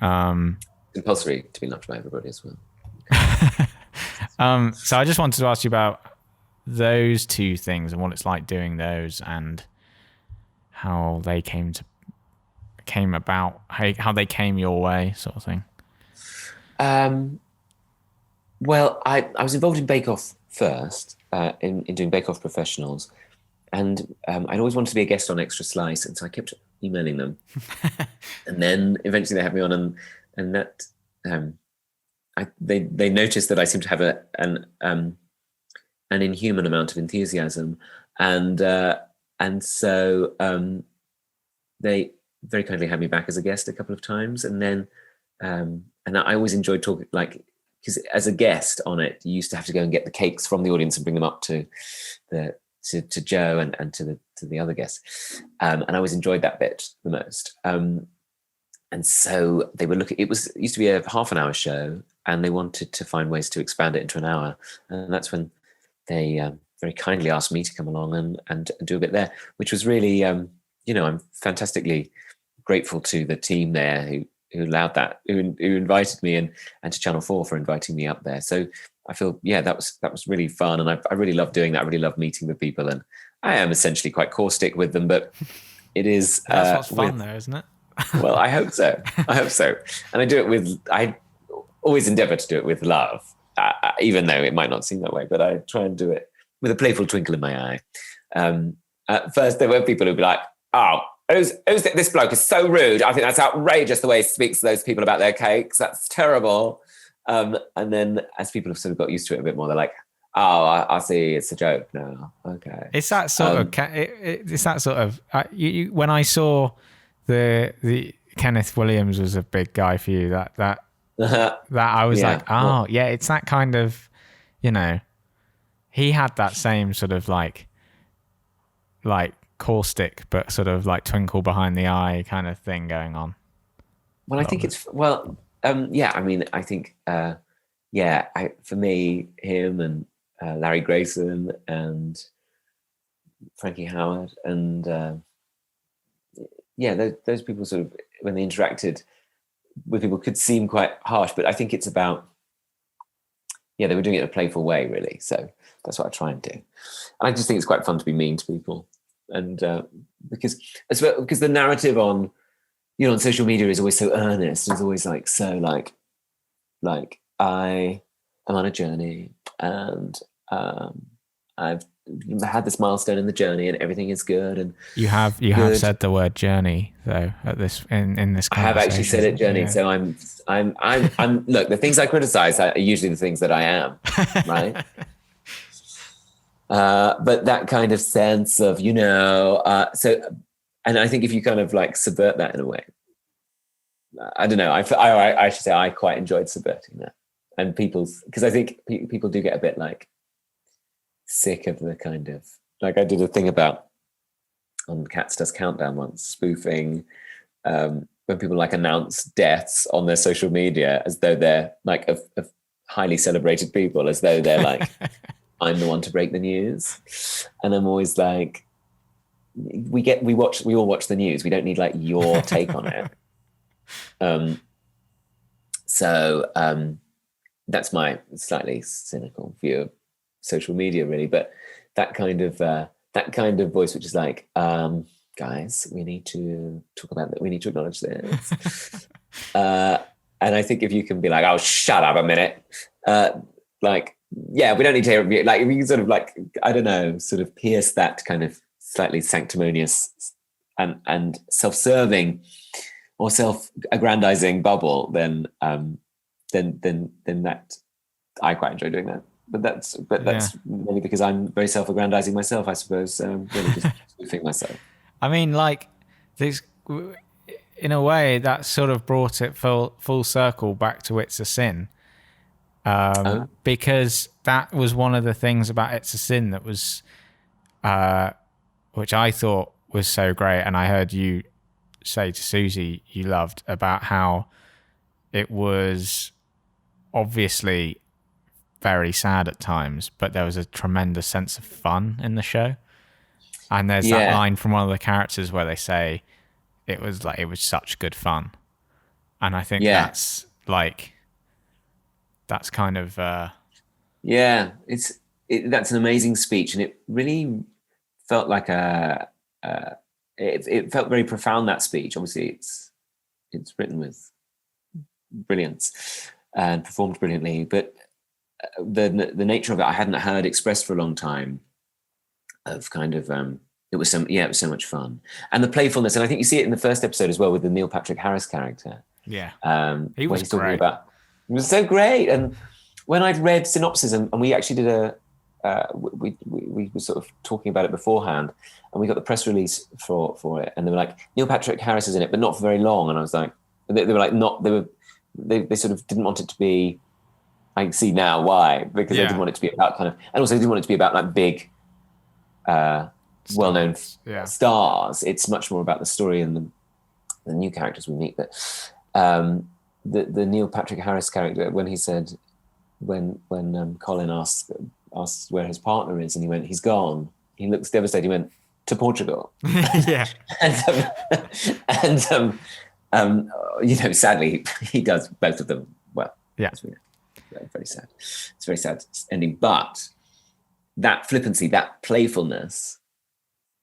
Compulsory to be loved by everybody as well. So I just wanted to ask you about those two things and what it's like doing those and how they came about, how they came your way, sort of thing. Well, I was involved in Bake Off first, in doing Bake Off Professionals, and I'd always wanted to be a guest on Extra Slice, and so I kept emailing them. And then eventually they had me on, and that they noticed that I seemed to have an inhuman amount of enthusiasm, and so they very kindly had me back as a guest a couple of times, and then and I always enjoyed talking, like, because as a guest on it, you used to have to go and get the cakes from the audience and bring them up to Joe and to the other guests, and I always enjoyed that bit the most. And so they were looking. It used to be a half an hour show, and they wanted to find ways to expand it into an hour, and that's when they very kindly asked me to come along and do a bit there, which was really, I'm fantastically grateful to the team there who allowed that, who invited me, and to Channel 4 for inviting me up there. So I feel, that was really fun, and I really love doing that. I really love meeting the people, and I am essentially quite caustic with them, but it is. That's what's fun, though, isn't it? Well, I hope so. And I always endeavour to do it with love, even though it might not seem that way, but I try and do it with a playful twinkle in my eye. At first, there were people who'd be like, oh, this bloke is so rude. I think that's outrageous the way he speaks to those people about their cakes. That's terrible. And then as people have sort of got used to it a bit more, they're like, oh, I see, it's a joke now. Okay. It's that sort of, it's that sort of, when I saw the Kenneth Williams was a big guy for you, that that I was Yeah. like, oh yeah, it's that kind of, you know, he had that same sort of like caustic, but sort of like twinkle behind the eye kind of thing going on. Well, I think it's, well, yeah, I mean, I think, yeah, for me, him and Larry Grayson and Frankie Howard and yeah, those people sort of, when they interacted with people, could seem quite harsh, but I think it's about, yeah, they were doing it in a playful way, really. So that's what I try and do. And I just think it's quite fun to be mean to people, and because the narrative on, you know, on social media is always so earnest. It's always like so like I am on a journey, and I've had this milestone in the journey, and everything is good. And you have said the word journey though at this in this conversation. I have actually said it, journey. Yeah. So I'm look, the things I criticize are usually the things that I am, right? But that kind of sense of, you know, so, and I think if you kind of like subvert that in a way, I don't know, I should say I quite enjoyed subverting that, and because I think people do get a bit like sick of the kind of, like I did a thing about on Cats Does Countdown once, spoofing when people like announce deaths on their social media as though they're like a highly celebrated people, as though they're like, I'm the one to break the news. And I'm always like, we all watch the news. We don't need like your take on it. So that's my slightly cynical view of social media, really. But that kind of voice, which is like, guys, we need to talk about that. We need to acknowledge this. And I think if you can be like, oh, shut up a minute, like, yeah, we don't need to hear it. Like, if you can sort of like, I don't know, sort of pierce that kind of slightly sanctimonious and self-serving or self-aggrandizing bubble, then that I quite enjoy doing that. But that's maybe because I'm very self-aggrandizing myself, I suppose. Really just spoofing myself. I mean, like this, in a way, that sort of brought it full circle back to It's a Sin. Because that was one of the things about It's a Sin that was, which I thought was so great. And I heard you say to Susie you loved, about how it was obviously very sad at times, but there was a tremendous sense of fun in the show. And there's that line from one of the characters where they say it was such good fun. And I think that's kind of that's an amazing speech, and it really felt like it felt very profound, that speech. Obviously it's written with brilliance and performed brilliantly, but the nature of it I hadn't heard expressed for a long time, of kind of it was so much fun, and the playfulness. And I think you see it in the first episode as well with the Neil Patrick Harris character. He was great. It was so great. And when I'd read synopsis, and we actually did we were sort of talking about it beforehand, and we got the press release for it, and they were like, Neil Patrick Harris is in it, but not for very long. And I was like, they were like, they sort of didn't want it to be. I can see now why, because they didn't want it to be about kind of, and also they didn't want it to be about like big, well-known stars. It's much more about the story and the new characters we meet. But the Neil Patrick Harris character, when he said, when Colin asked where his partner is, and he went, he's gone. He looks devastated. He went to Portugal. Yeah. and you know, sadly, he does both of them well. Yeah. It's very sad. It's a very sad ending. But that flippancy, that playfulness,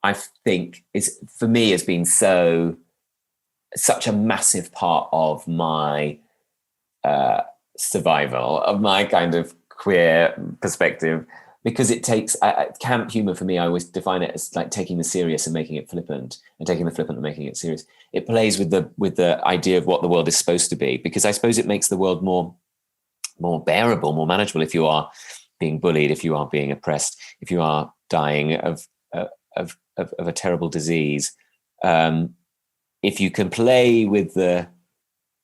I think is, for me, has been such a massive part of my survival, of my kind of queer perspective, because it takes camp humor for me. I always define it as like taking the serious and making it flippant, and taking the flippant and making it serious. It plays with the idea of what the world is supposed to be, because I suppose it makes the world more bearable, more manageable. If you are being bullied, if you are being oppressed, if you are dying of a terrible disease, if you can play with the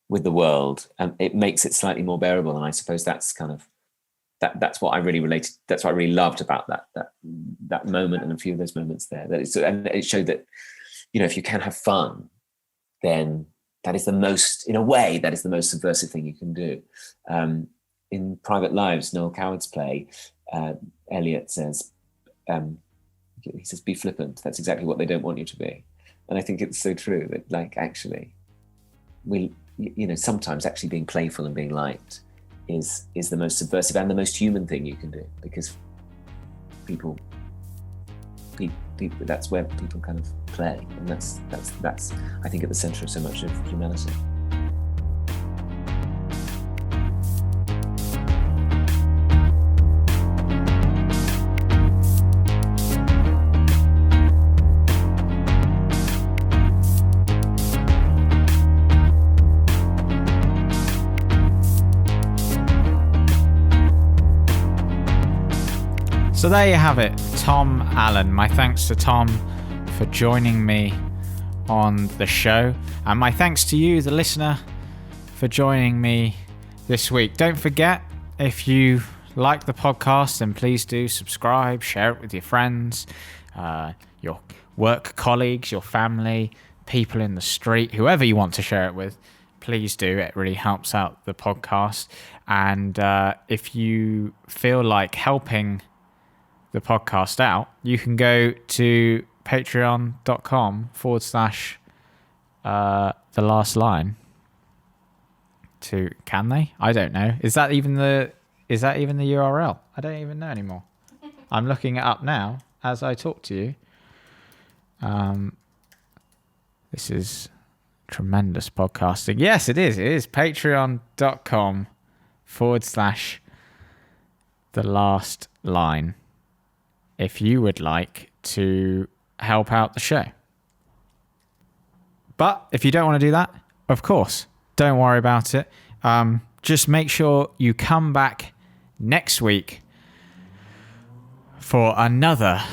with the world, it makes it slightly more bearable. And I suppose that's kind of that's what I really related. That's what I really loved about that moment and a few of those moments there. And it showed that, if you can have fun, then that is the most, in a way, that is the most subversive thing you can do. In Private Lives, Noel Coward's play, Eliot says, he says, be flippant. That's exactly what they don't want you to be. And I think it's so true that, like, actually, sometimes actually being playful and being light is the most subversive and the most human thing you can do, because people that's where people kind of play, and that's I think at the center of so much of humanity. So there you have it, Tom Allen. My thanks to Tom for joining me on the show, and my thanks to you, the listener, for joining me this week. Don't forget, if you like the podcast, then please do subscribe, share it with your friends, your work colleagues, your family, people in the street, whoever you want to share it with. Please do. It really helps out the podcast. And if you feel like helping the podcast out, you can go to patreon.com/the last line can they? I don't know. Is that even the URL? I don't even know anymore. I'm looking it up now as I talk to you. This is tremendous podcasting. Yes, it is. It is patreon.com/the last line. If you would like to help out the show. But if you don't want to do that, of course, don't worry about it. Just make sure you come back next week for another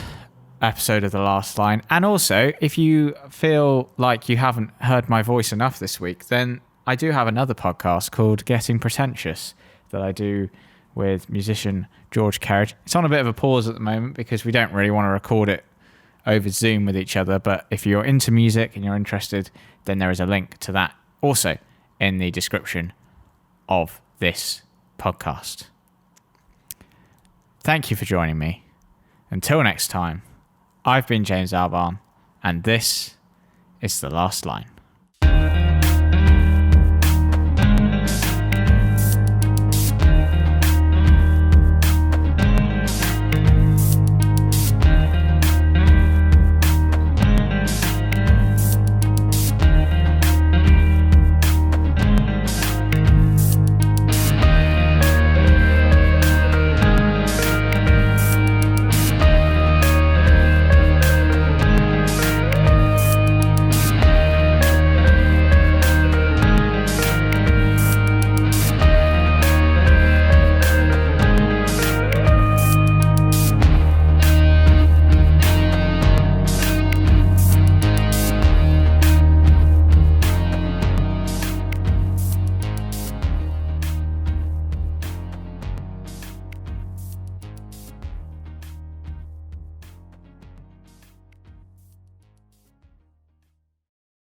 episode of The Last Line. And also, if you feel like you haven't heard my voice enough this week, then I do have another podcast called Getting Pretentious that I do with musician George Kerridge. It's on a bit of a pause at the moment because we don't really want to record it over Zoom with each other, but if you're into music and you're interested, then there is a link to that also in the description of this podcast. Thank you for joining me. Until next time, I've been James Albarn, and this is The Last Line.